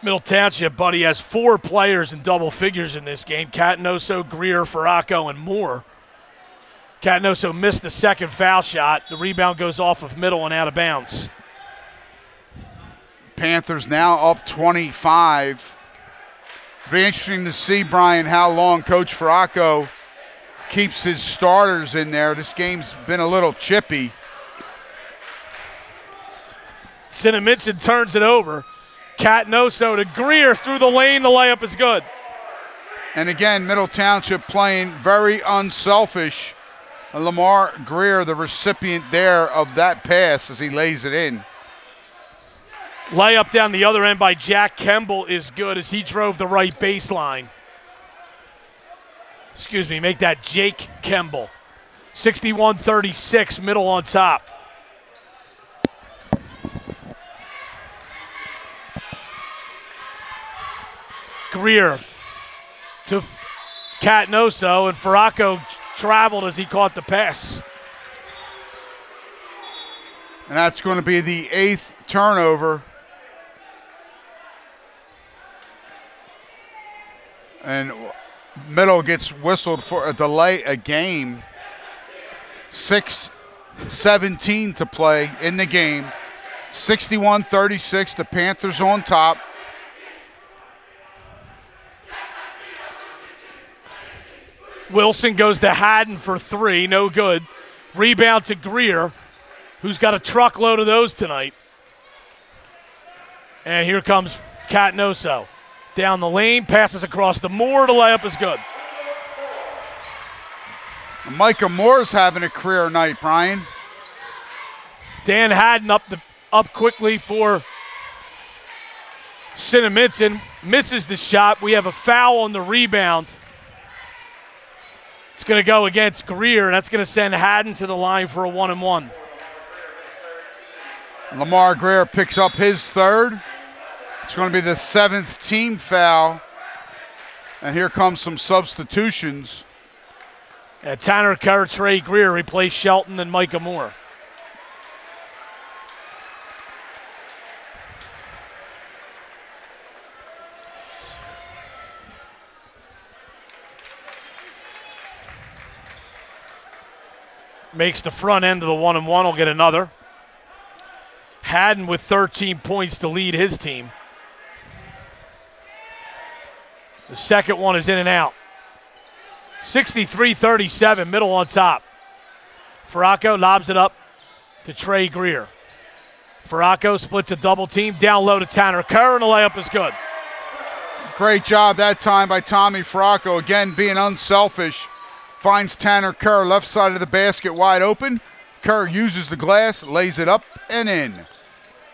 Middle Township, buddy, has 4 players in double figures in this game. Catnoso, Greer, Farraco, and Moore. Catnoso missed the second foul shot. The rebound goes off of middle and out of bounds. Panthers now up 25. It'll be interesting to see, Brian, how long Coach Farraco keeps his starters in there. This game's been a little chippy. Cinnaminson turns it over. Catnoso to Greer through the lane. The layup is good. And again, Middle Township playing very unselfish. Lamar Greer, the recipient there of that pass as he lays it in. Layup down the other end by Jack Kemble is good as he drove the right baseline. Excuse me, make that Jake Kemble. 61-36, middle on top. Greer to Catnoso, and Farraco traveled as he caught the pass. And that's going to be the 8th turnover. And Middle gets whistled for a delay a game. 6:17 to play in the game. 61-36, the Panthers on top. Wilson goes to Haddon for 3, no good. Rebound to Greer, who's got a truckload of those tonight. And here comes Catnoso. Down the lane, passes across the Moore, the layup is good. Micah Moore's having a career night, Brian. Dan Haddon up quickly for Cinnaminson, misses the shot. We have a foul on the rebound. It's going to go against Greer, and that's going to send Haddon to the line for a 1-and-1. Lamar Greer picks up his 3rd. It's going to be the 7th team foul. And here comes some substitutions. Tanner Kerr, Trey Greer replaced Shelton and Micah Moore. Makes the front end of the 1-1, will get another. Haddon with 13 points to lead his team. The second one is in and out. 63-37, Middle on top. Farraco lobs it up to Trey Greer. Farraco splits a double team, down low to Tanner Kerr, and the layup is good. Great job that time by Tommy Farraco, again being unselfish. Finds Tanner Kerr, left side of the basket wide open. Kerr uses the glass, lays it up and in.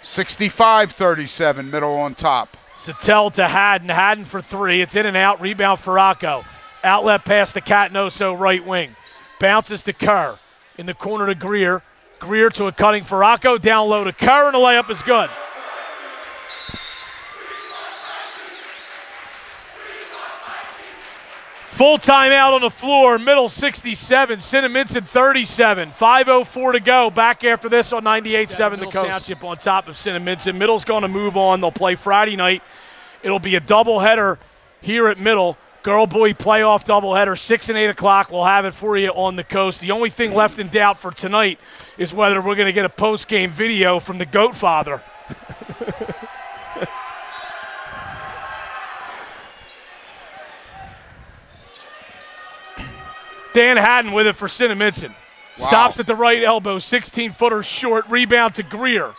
65-37, Middle on top. Sattel to Haddon. Haddon for three. It's in and out. Rebound Farraco. Outlet pass to Catnoso, right wing. Bounces to Kerr. In the corner to Greer. Greer to a cutting Farraco. Down low to Kerr, and the layup is good. Full timeout on the floor. Middle 67, Cinnaminson 37. 5:04 to go. Back after this on 98.7 The Coast. Township on top of Cinnaminson. Middle's going to move on. They'll play Friday night. It'll be a doubleheader here at Middle. Girl-boy playoff doubleheader, 6 and 8 o'clock. We'll have it for you on the Coast. The only thing left in doubt for tonight is whether we're going to get a post-game video from the Goat Father. Dan Haddon with it for Cinnaminson. Wow. Stops at the right elbow, 16-footer short, rebound to Greer.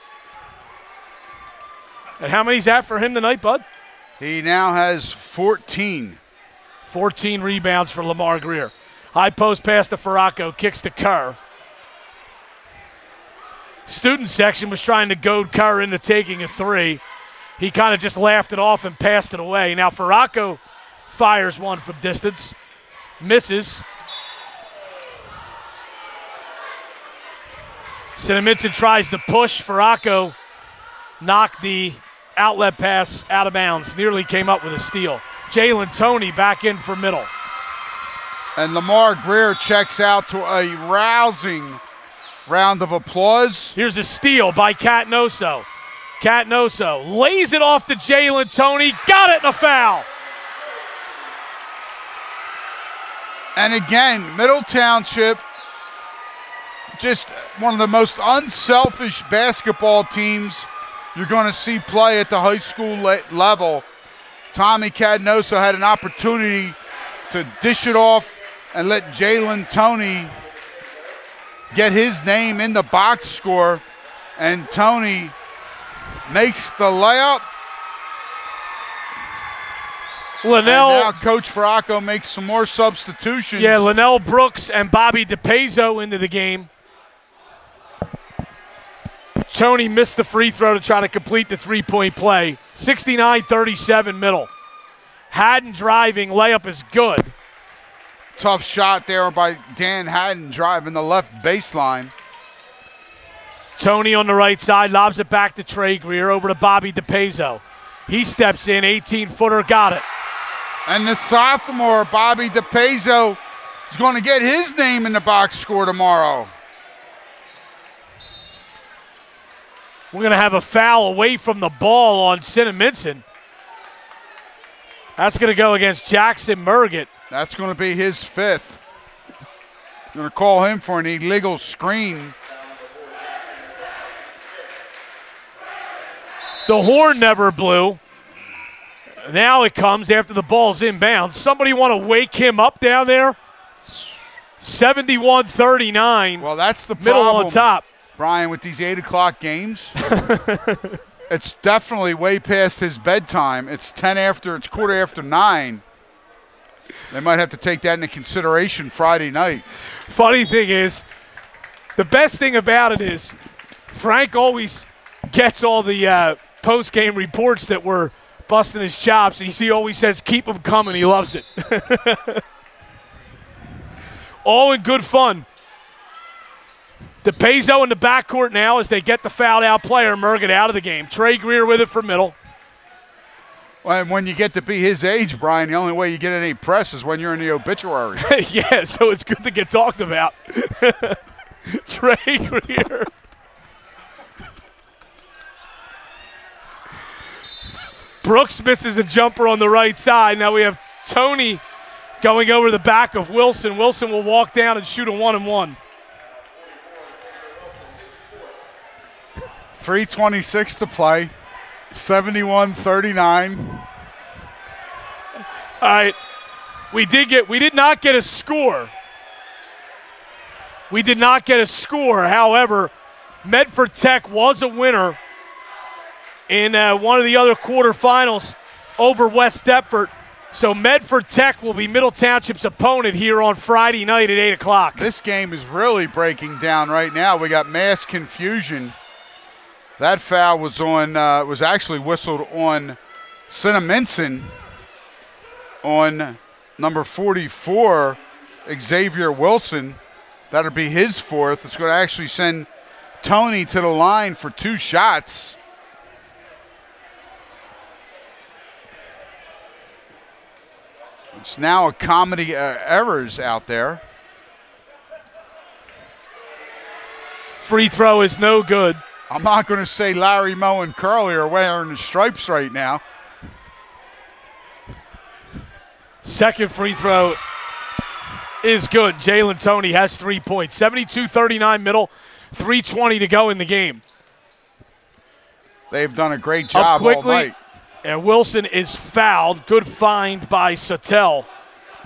And how many's that for him tonight, bud? He now has 14. 14 rebounds for Lamar Greer. High post pass to Farraco, kicks to Kerr. Student section was trying to goad Kerr into taking a three. He kind of just laughed it off and passed it away. Now Farraco fires one from distance. Misses. Cinnaminson tries to push. Farraco knocked the outlet pass out of bounds. Nearly came up with a steal. Jalen Toney back in for Middle. And Lamar Greer checks out to a rousing round of applause. Here's a steal by Catnoso. Catnoso lays it off to Jalen Toney. Got it in a foul. And again, Middle Township, just one of the most unselfish basketball teams you're going to see play at the high school level. Tommy Catnoso had an opportunity to dish it off and let Jalen Toney get his name in the box score, and Toney makes the layup. And now Coach Farraco makes some more substitutions. Yeah, Linnell Brooks and Bobby DePazo into the game. Toney missed the free throw to try to complete the three-point play. 69-37 Middle. Haddon driving, layup is good. Tough shot there by Dan Haddon driving the left baseline. Toney on the right side, lobs it back to Trey Greer, over to Bobby DePazo. He steps in, 18-footer, got it. And the sophomore, Bobby DePazo, is going to get his name in the box score tomorrow. We're going to have a foul away from the ball on Cinnaminson. That's going to go against Jackson Murgett. That's going to be his fifth. Going to call him for an illegal screen. The horn never blew. Now it comes after the ball's inbounds. Somebody want to wake him up down there? 71-39. Well, that's the Middle problem, on top. Brian, with these 8 o'clock games. It's definitely way past his bedtime. It's quarter after 9. They might have to take that into consideration Friday night. Funny thing is, the best thing about it is Frank always gets all the post-game reports that we're busting his chops, and he always says, keep him coming. He loves it. All in good fun. DePazo in the backcourt now as they get the fouled out player, Murgett, out of the game. Trey Greer with it for Middle. When you get to be his age, Brian, the only way you get any press is when you're in the obituary. Yeah, so it's good to get talked about. Trey Greer. Brooks misses a jumper on the right side. Now we have Tony going over the back of Wilson. Wilson will walk down and shoot a 1-and-1. 3:26 to play. 71-39. All right. We did not get a score. We did not get a score. However, Medford Tech was a winner in one of the other quarterfinals over West Deptford. So Medford Tech will be Middle Township's opponent here on Friday night at 8 o'clock. This game is really breaking down right now. We got mass confusion. That foul was was actually whistled on Cinnaminson on number 44, Xavier Wilson. That'll be his fourth. It's going to actually send Tony to the line for 2 shots. It's now a comedy errors out there. Free throw is no good. I'm not going to say Larry, Moe, and Curly are wearing the stripes right now. Second free throw is good. Jalen Tony has 3 points. 72-39 middle, 3:20 to go in the game. They've done a great job all night. And Wilson is fouled. Good find by Sattel.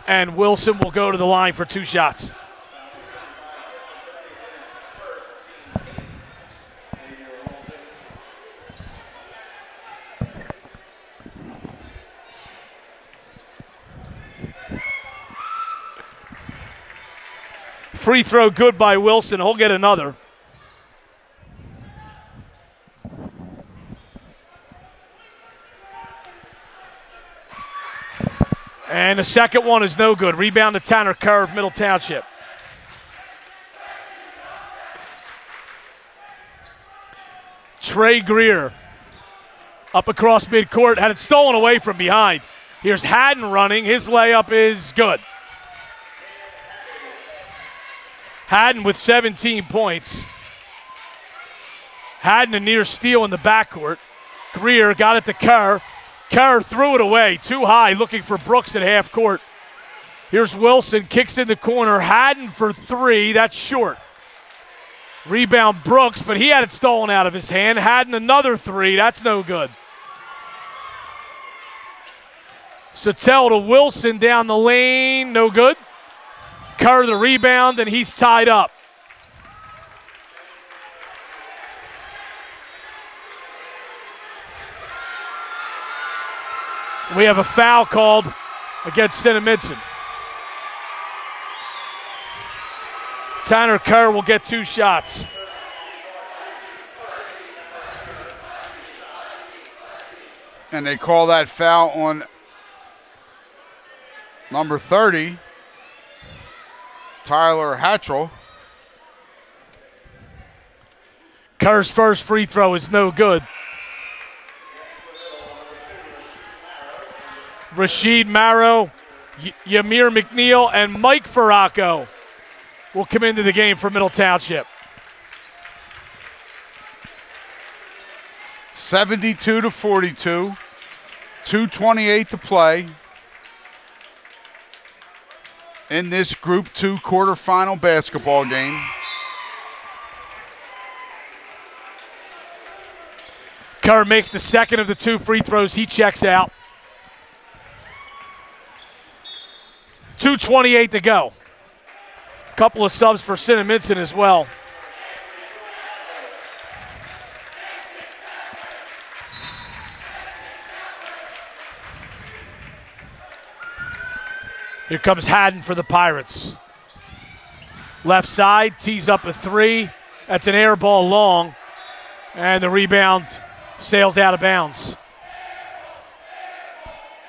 And Wilson will go to the line for 2 shots. Free throw good by Wilson. He'll get another. And the second one is no good. Rebound to Tanner Kerr of Middle Township. Trey Greer up across midcourt. Had it stolen away from behind. Here's Haddon running. His layup is good. Haddon with 17 points. Haddon a near steal in the backcourt. Greer got it to Kerr. Kerr threw it away, too high, looking for Brooks at half court. Here's Wilson, kicks in the corner. Haddon for 3, that's short. Rebound Brooks, but he had it stolen out of his hand. Haddon another 3, that's no good. Sattel to Wilson down the lane, no good. Kerr the rebound, and he's tied up. We have a foul called against Cinnaminson. Tanner Kerr will get 2 shots. And they call that foul on number 30, Tyler Hatchell. Kerr's first free throw is no good. Rashid Marrow, Yamir McNeil, and Mike Farraco will come into the game for Middle Township. 72-42, 2:28 to play in this Group 2 quarterfinal basketball game. Kerr makes the second of the 2 free throws. He checks out. 2:28 to go. Couple of subs for Cinnaminson as well. Here comes Haddon for the Pirates. Left side, tees up a 3. That's an air ball long. And the rebound sails out of bounds.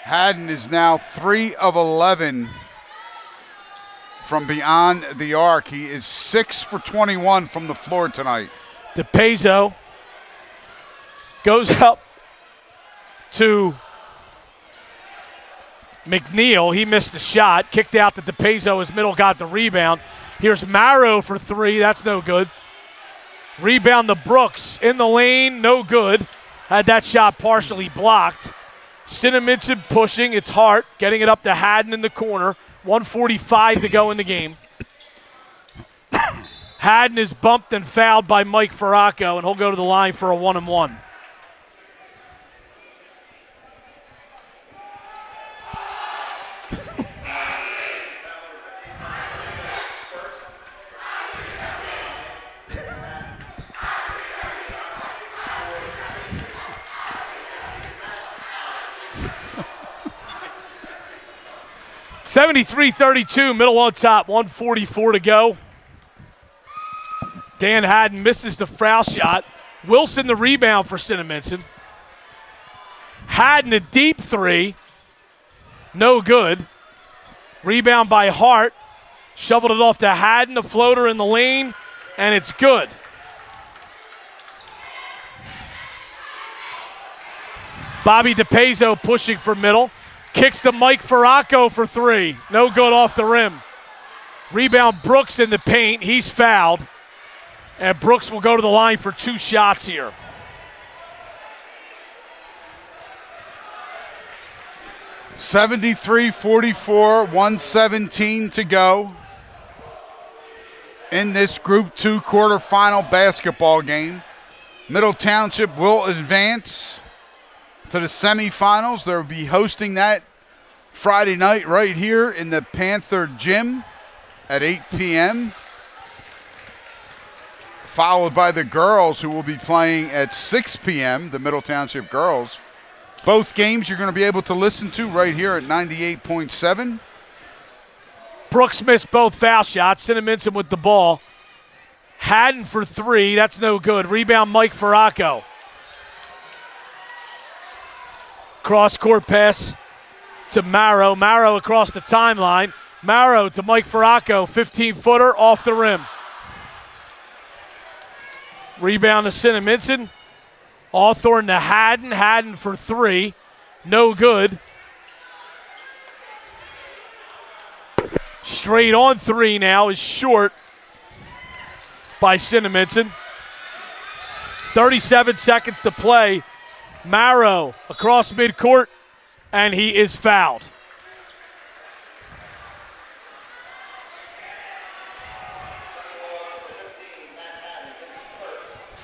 Haddon is now 3 of 11 from beyond the arc. He is 6 for 21 from the floor tonight. DePazo goes up to McNeil, he missed the shot. Kicked out to DePazo as Middle got the rebound. Here's Marrow for three. That's no good. Rebound to Brooks. In the lane, no good. Had that shot partially blocked. Cinnaminson pushing. It's Hart. Getting it up to Haddon in the corner. 1:45 to go in the game. Haddon is bumped and fouled by Mike Farraco, and he'll go to the line for a 1-and-1. (73-32), Middle on top, 1:44 to go. Dan Haddon misses the foul shot. Wilson the rebound for Cinnaminson. Haddon a deep three. No good. Rebound by Hart. Shoveled it off to Haddon, a floater in the lane, and it's good. Bobby DePazo pushing for Middle. Kicks to Mike Farraco for three. No good off the rim. Rebound Brooks in the paint. He's fouled. And Brooks will go to the line for two shots here. (73-44), 1:17 to go in this Group 2 quarterfinal basketball game. Middle Township will advance to the semifinals. They'll be hosting that Friday night right here in the Panther Gym at 8 p.m., followed by the girls, who will be playing at 6 p.m., the Middle Township girls. Both games you're going to be able to listen to right here at 98.7. Brooks missed both foul shots. Cinnaminson with the ball. Haddon for three. That's no good. Rebound Mike Farraco. Cross-court pass to Marrow. Marrow across the timeline. Marrow to Mike Farraco. 15-footer off the rim. Rebound to Cinnaminson. Hawthorne to Haddon. Haddon for three. No good. Straight on three now is short by Cinnaminson. 37 seconds to play. Marrow across midcourt, and he is fouled.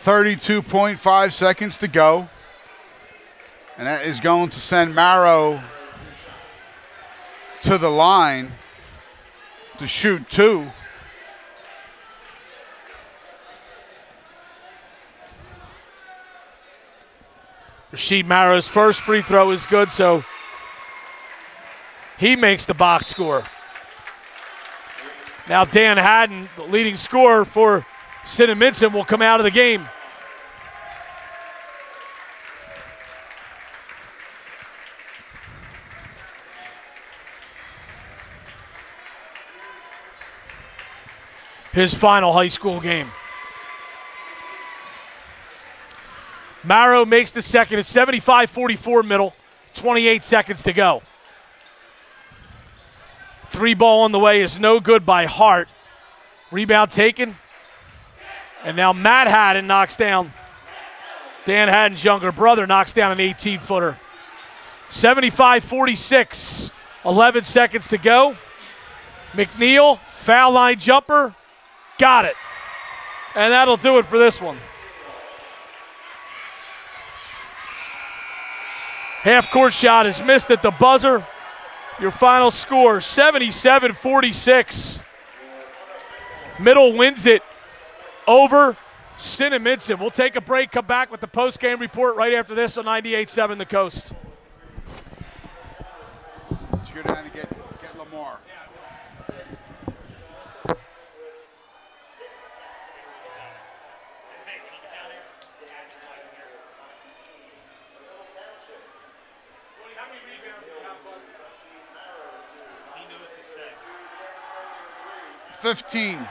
.5 seconds to go. And that is going to send Marrow to the line to shoot two. Rasheed Marrow's first free throw is good, so he makes the box score. Now Dan Haddon, the leading scorer for Cinnaminson, will come out of the game. His final high school game. Marrow makes the second. It's 75-44 Middle. 28 seconds to go. Three ball on the way is no good by Hart. Rebound taken. And now Matt Haddon knocks down. Dan Haddon's younger brother knocks down an 18-footer. 75-46. 11 seconds to go. McNeil, foul line jumper. Got it. And that'll do it for this one. Half-court shot is missed at the buzzer. Your final score, 77-46. Middle wins it over Cinnaminson. We'll take a break, come back with the post-game report right after this on 98.7 The Coast. Let's go down and get Lamar. How many rebounds did you have, Bud? He knows to stay. 15.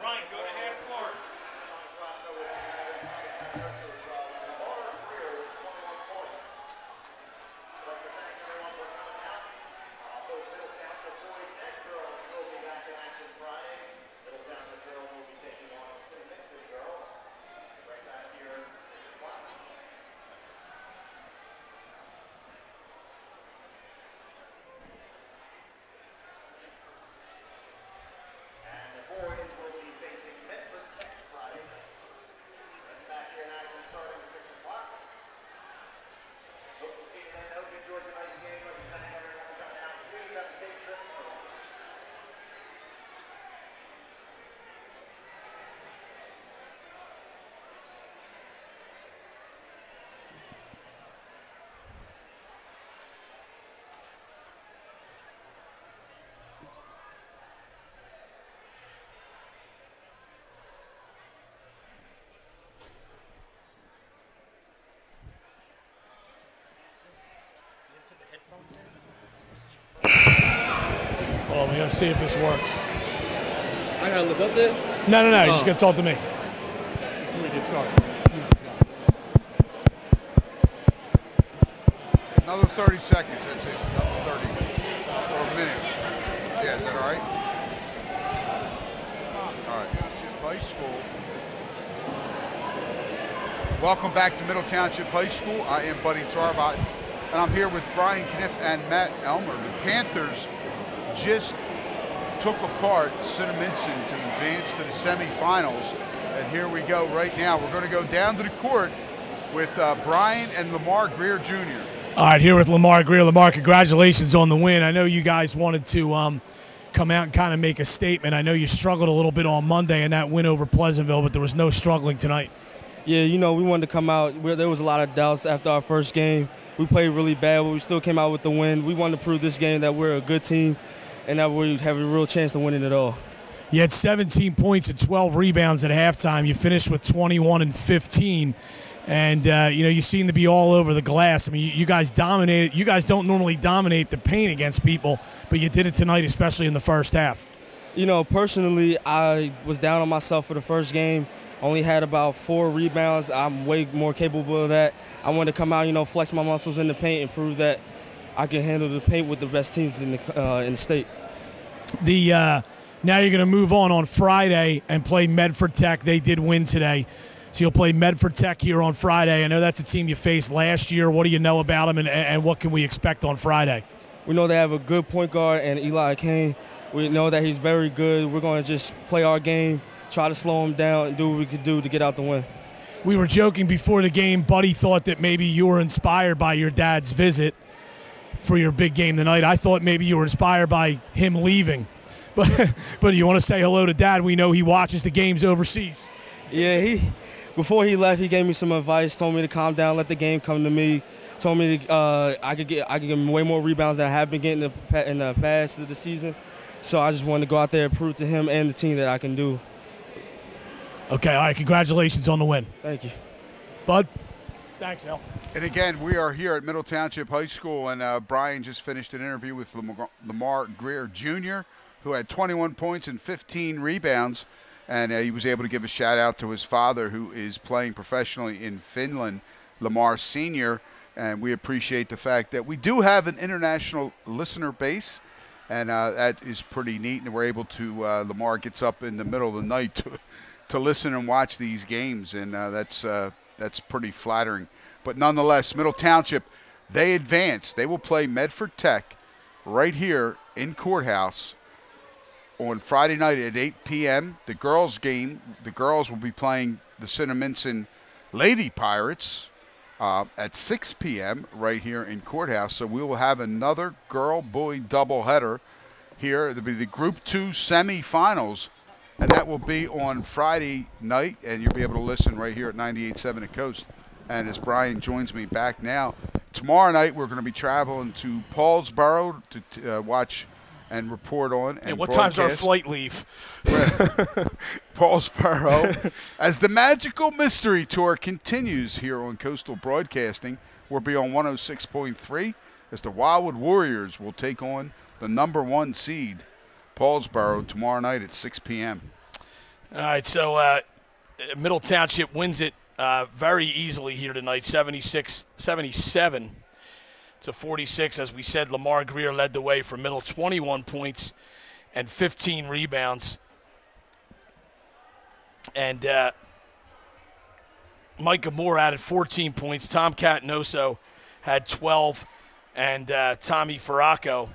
Ryan, go to half court. basketball. We got to see if this works. I got to look up there? No. You're just going to talk to me. Before we get started. Another 30 seconds. That's it. Another 30 or a minute. Yeah, is that all right? All right. High School. Welcome back to Middle Township High School. I am Buddy Tarbot, and I'm here with Brian Kniff and Matt Elmer. The Panthers just took apart Cinnaminson to advance to the semifinals, and here we go right now. We're going to go down to the court with Brian and Lamar Greer Jr. All right, here with Lamar Greer. Lamar, congratulations on the win. I know you guys wanted to come out and kind of make a statement. I know you struggled a little bit on Monday in that win over Pleasantville, but there was no struggling tonight. Yeah, you know, we wanted to come out. There was a lot of doubts after our first game. We played really bad, but we still came out with the win. We wanted to prove this game that we're a good team and that we have a real chance to win it all. You had 17 points and 12 rebounds at halftime. You finished with 21 and 15. And, you know, you seem to be all over the glass. I mean, you guys dominated. You guys don't normally dominate the paint against people, but you did it tonight, especially in the first half. You know, personally, I was down on myself for the first game. Only had about 4 rebounds. I'm way more capable of that. I wanted to come out, you know, flex my muscles in the paint and prove that I can handle the paint with the best teams in the state. Now you're going to move on Friday and play Medford Tech. They did win today. So you'll play Medford Tech here on Friday. I know that's a team you faced last year. What do you know about them, and what can we expect on Friday? We know they have a good point guard and Eli Kane. We know that he's very good. We're going to just play our game, try to slow him down, and do what we could do to get out the win. We were joking before the game. Buddy thought that maybe you were inspired by your dad's visit for your big game tonight. I thought maybe you were inspired by him leaving. But you want to say hello to Dad? We know he watches the games overseas. Yeah, before he left, he gave me some advice, told me to calm down, let the game come to me, told me I could get way more rebounds than I have been getting in the past of the season. So I just wanted to go out there and prove to him and the team that I can do. Okay, all right, congratulations on the win. Thank you. Bud? Thanks, Al. And again, we are here at Middle Township High School, and Brian just finished an interview with Lamar Greer Jr., who had 21 points and 15 rebounds. And he was able to give a shout-out to his father, who is playing professionally in Finland, Lamar Sr., and we appreciate the fact that we do have an international listener base, and that is pretty neat. And we're able to Lamar gets up in the middle of the night to listen and watch these games, and that's pretty flattering. But nonetheless, Middle Township, they advance. They will play Medford Tech right here in Courthouse on Friday night at 8 p.m. The girls' game, the girls will be playing the Cinnaminson Lady Pirates at 6 p.m. right here in Courthouse. So we will have another girl-boy doubleheader here. It'll be the Group 2 semifinals, and that will be on Friday night, and you'll be able to listen right here at 98.7 The Coast. And as Brian joins me back now, tomorrow night we're going to be traveling to Paulsboro to watch and report on. And what time's our flight leave? Paulsboro. As the Magical Mystery Tour continues here on Coastal Broadcasting, we'll be on 106.3 as the Wildwood Warriors will take on the #1 seed, Paulsboro, tomorrow night at 6 p.m. All right, so Middle Township wins it very easily here tonight, 76-77. To 46, as we said, Lamar Greer led the way for Middle, 21 points and 15 rebounds. And Micah Moore added 14 points. Tom Catanoso had 12, and Tommy Farraco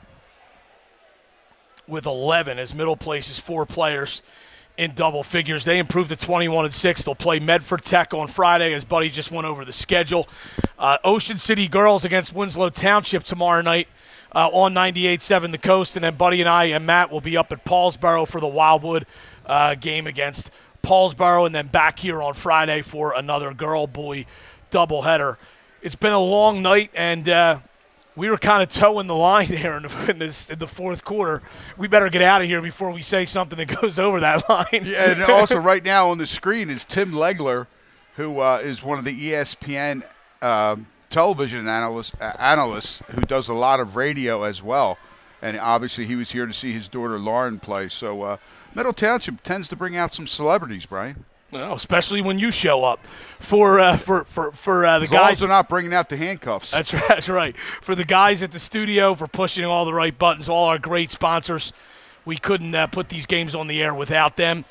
with 11, as Middle places 4 players in double figures. They improved to 21-6. They'll play Medford Tech on Friday, as Buddy just went over the schedule. Ocean City Girls against Winslow Township tomorrow night on 98.7 The Coast. And then Buddy and I and Matt will be up at Paulsboro for the Wildwood game against Paulsboro, and then back here on Friday for another girl-boy doubleheader. It's been a long night, and we were kind of towing the line there in the fourth quarter. We better get out of here before we say something that goes over that line. Yeah, and also right now on the screen is Tim Legler, who is one of the ESPN television analysts who does a lot of radio as well. and obviously he was here to see his daughter Lauren play. So Middle Township tends to bring out some celebrities, Brian. Well, especially when you show up for the guys. They're not bringing out the handcuffs. That's right. That's right. For the guys at the studio, for pushing all the right buttons, all our great sponsors. We couldn't put these games on the air without them.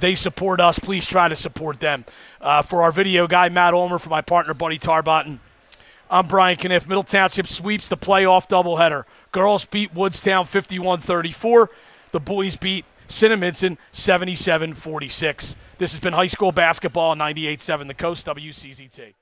They support us. Please try to support them. For our video guy, Matt Ulmer, for my partner, Buddy Tarbotton, I'm Brian Kniff. Middle Township sweeps the playoff doubleheader. Girls beat Woodstown 51-34. The boys beat Cinnaminson 77-46. This has been high school basketball 98.7 The Coast, WCZT.